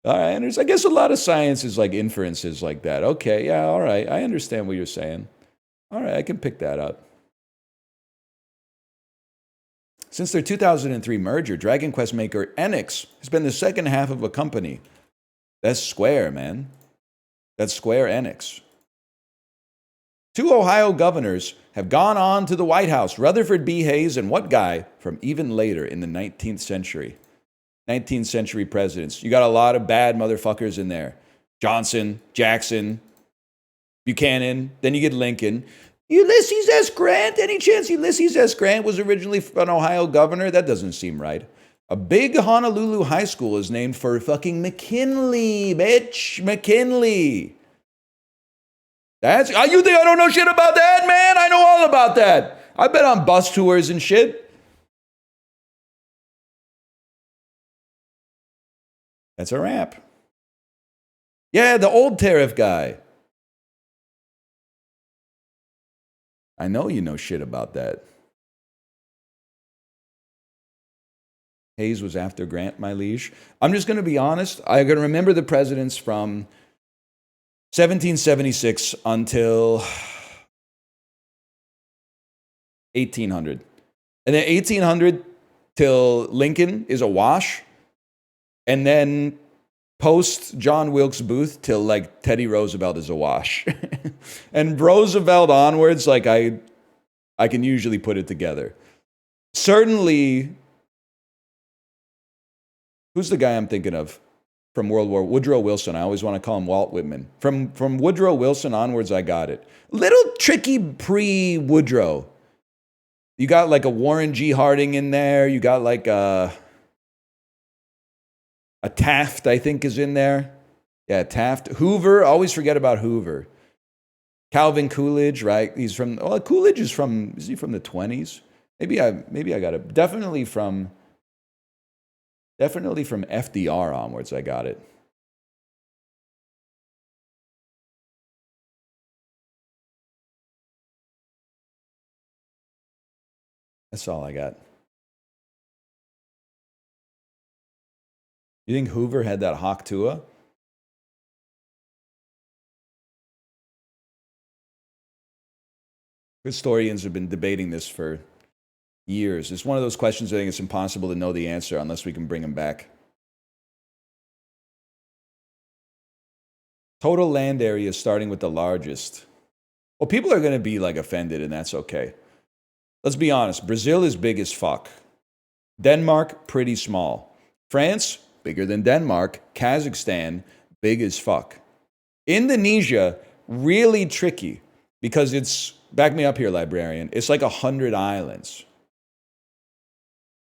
Speaker 1: All right, and I guess a lot of science is like inferences like that. Okay, yeah, all right, I understand what you're saying. All right, I can pick that up. Since their 2003 merger, Dragon Quest maker Enix has been the second half of a company. That's Square, man. That's Square Enix. 2 Ohio governors have gone on to the White House, Rutherford B. Hayes and what guy from even later in the 19th century. 19th century presidents. You got a lot of bad motherfuckers in there. Johnson, Jackson, Buchanan. Then you get Lincoln. Ulysses S. Grant. Any chance Ulysses S. Grant was originally an Ohio governor? That doesn't seem right. A big Honolulu high school is named for fucking McKinley, bitch. McKinley. That's, you think I don't know shit about that, man? I know all about that. I've been on bus tours and shit. That's a wrap. Yeah, the old tariff guy. I know you know shit about that. Hayes was after Grant, my liege. I'm just going to be honest. I'm going to remember the presidents from 1776 until 1800. And then 1800 till Lincoln is a wash. And then post John Wilkes Booth till like Teddy Roosevelt is a wash. And Roosevelt onwards, like I can usually put it together. Certainly, who's the guy I'm thinking of from World War? Woodrow Wilson. I always want to call him Walt Whitman. From Woodrow Wilson onwards, I got it. Little tricky pre-Woodrow. You got like a Warren G. Harding in there. You got like a Taft, I think, is in there. Yeah, Taft. Hoover. Always forget about Hoover. Calvin Coolidge, right? He's from. Well, Coolidge is from. Is he from the 20s? Maybe I got it. Definitely from FDR onwards. I got it. That's all I got. You think Hoover had that Hawk Tuah? Historians have been debating this for years. It's one of those questions I think it's impossible to know the answer unless we can bring them back. Total land area starting with the largest. Well, people are going to be like offended, and that's okay. Let's be honest. Brazil is big as fuck. Denmark, pretty small. France, bigger than Denmark. Kazakhstan, big as fuck. Indonesia, really tricky because it's, back me up here, librarian, it's like 100 islands.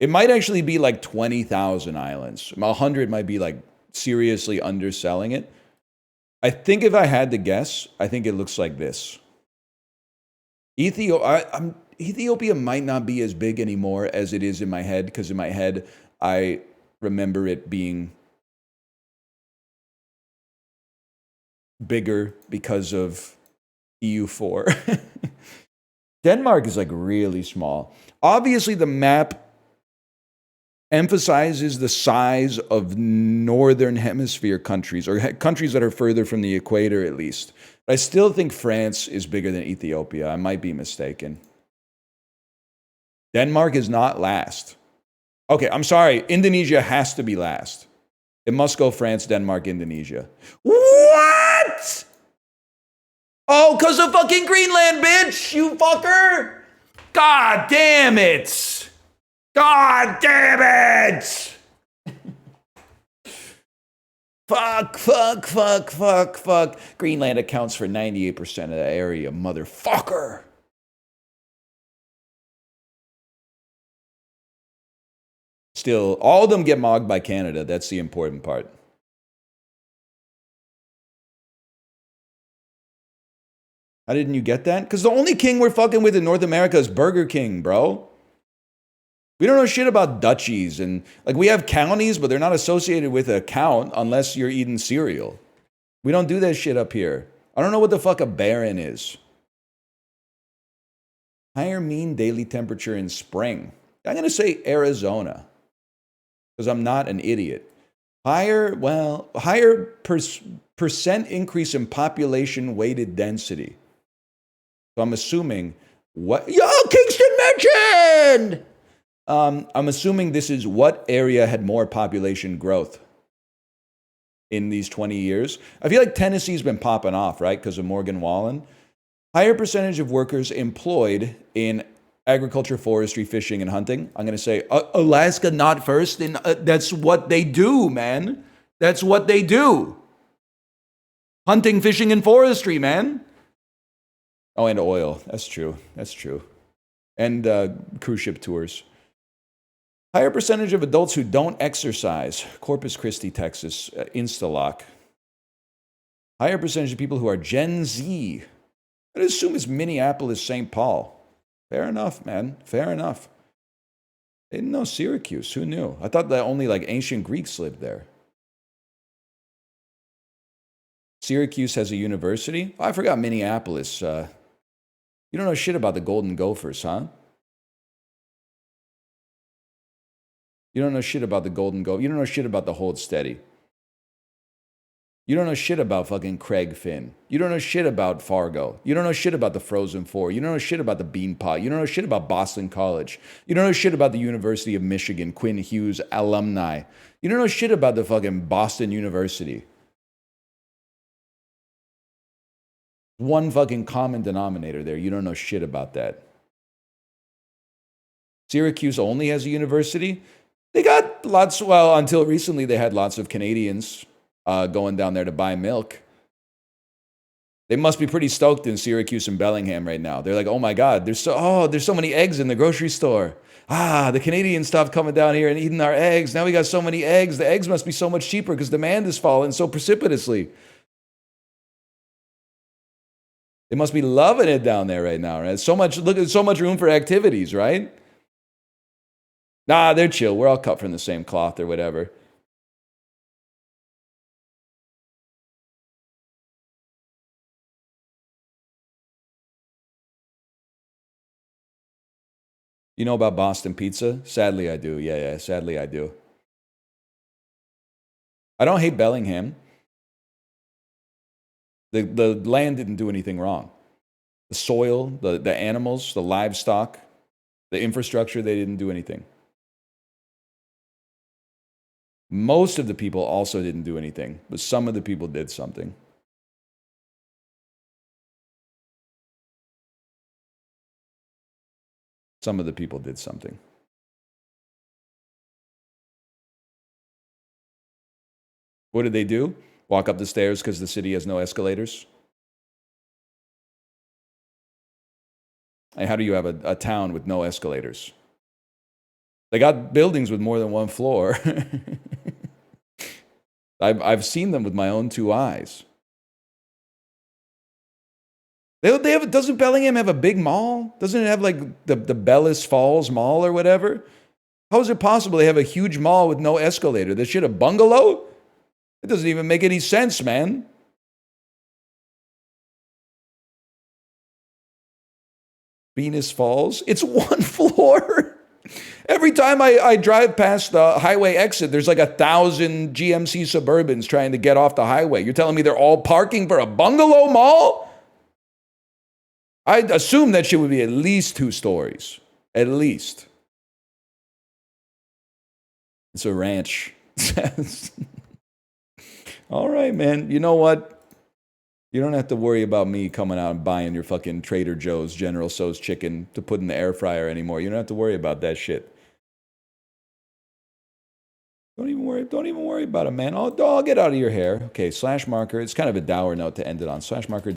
Speaker 1: It might actually be like 20,000 islands. 100 might be like seriously underselling it. I think if I had to guess, I think it looks like this. Ethiopia might not be as big anymore as it is in my head, because in my head, I remember it being bigger because of EU4. Denmark is like really small. Obviously, the map emphasizes the size of northern hemisphere countries, or countries that are further from the equator at least. But I still think France is bigger than Ethiopia. I might be mistaken. Denmark is not last. Okay, I'm sorry. Indonesia has to be last. It must go France, Denmark, Indonesia. What? Oh, because of fucking Greenland, bitch, you fucker. God damn it. God damn it! Fuck. Greenland accounts for 98% of the area, motherfucker. Still, all of them get mogged by Canada. That's the important part. How didn't you get that? Because the only king we're fucking with in North America is Burger King, bro. We don't know shit about duchies. And, like, we have counties, but they're not associated with a count unless you're eating cereal. We don't do that shit up here. I don't know what the fuck a baron is. Higher mean daily temperature in spring. I'm going to say Arizona. Because I'm not an idiot. Higher percent increase in population weighted density. So I'm assuming Kingston mentioned! I'm assuming this is what area had more population growth in these 20 years. I feel like Tennessee's been popping off, right? Because of Morgan Wallen. Higher percentage of workers employed in agriculture, forestry, fishing, and hunting. I'm going to say Alaska not first. And that's what they do, man. That's what they do. Hunting, fishing, and forestry, man. Oh, and oil. That's true. That's true. And cruise ship tours. Higher percentage of adults who don't exercise. Corpus Christi, Texas. Instalock. Higher percentage of people who are Gen Z. I'd assume it's Minneapolis, St. Paul. Fair enough, man. Fair enough. They didn't know Syracuse. Who knew? I thought that only like ancient Greeks lived there. Syracuse has a university? Oh, I forgot Minneapolis. You don't know shit about the Golden Gophers, huh? You don't know shit about the Golden Gophers. You don't know shit about the Hold Steady. You don't know shit about fucking Craig Finn. You don't know shit about Fargo. You don't know shit about the Frozen Four. You don't know shit about the Beanpot. You don't know shit about Boston College. You don't know shit about the University of Michigan, Quinn Hughes alumni. You don't know shit about the fucking Boston University. One fucking common denominator there. You don't know shit about that. Syracuse only has a university. They got lots, well, until recently they had lots of Canadians going down there to buy milk. They must be pretty stoked in Syracuse and Bellingham right now. They're like, oh my God, there's so many eggs in the grocery store. The Canadians stopped coming down here and eating our eggs. Now we got so many eggs. The eggs must be so much cheaper because demand has fallen so precipitously. They must be loving it down there right now, right? So much room for activities, right? Nah, they're chill. We're all cut from the same cloth or whatever. You know about Boston pizza? Sadly, I do. Yeah, sadly, I do. I don't hate Bellingham. The land didn't do anything wrong. The soil, the animals, the livestock, the infrastructure, they didn't do anything. Most of the people also didn't do anything, but some of the people did something. Some of the people did something. What did they do? Walk up the stairs because the city has no escalators? And how do you have a town with no escalators? They got buildings with more than one floor. I've seen them with my own two eyes. Doesn't Bellingham have a big mall? Doesn't it have like the Bellis Falls Mall or whatever? How is it possible they have a huge mall with no escalator? This shit a bungalow? It doesn't even make any sense, man. Venus Falls? It's one floor. Every time I drive past the highway exit, there's like 1,000 GMC Suburbans trying to get off the highway. You're telling me they're all parking for a bungalow mall? I'd assume that shit would be at least 2 stories. At least. It's a ranch. All right, man. You know what? You don't have to worry about me coming out and buying your fucking Trader Joe's General Tso's chicken to put in the air fryer anymore. You don't have to worry about that shit. Don't even worry about it, man. I'll get out of your hair. Okay, slash marker. It's kind of a dour note to end it on. Slash marker.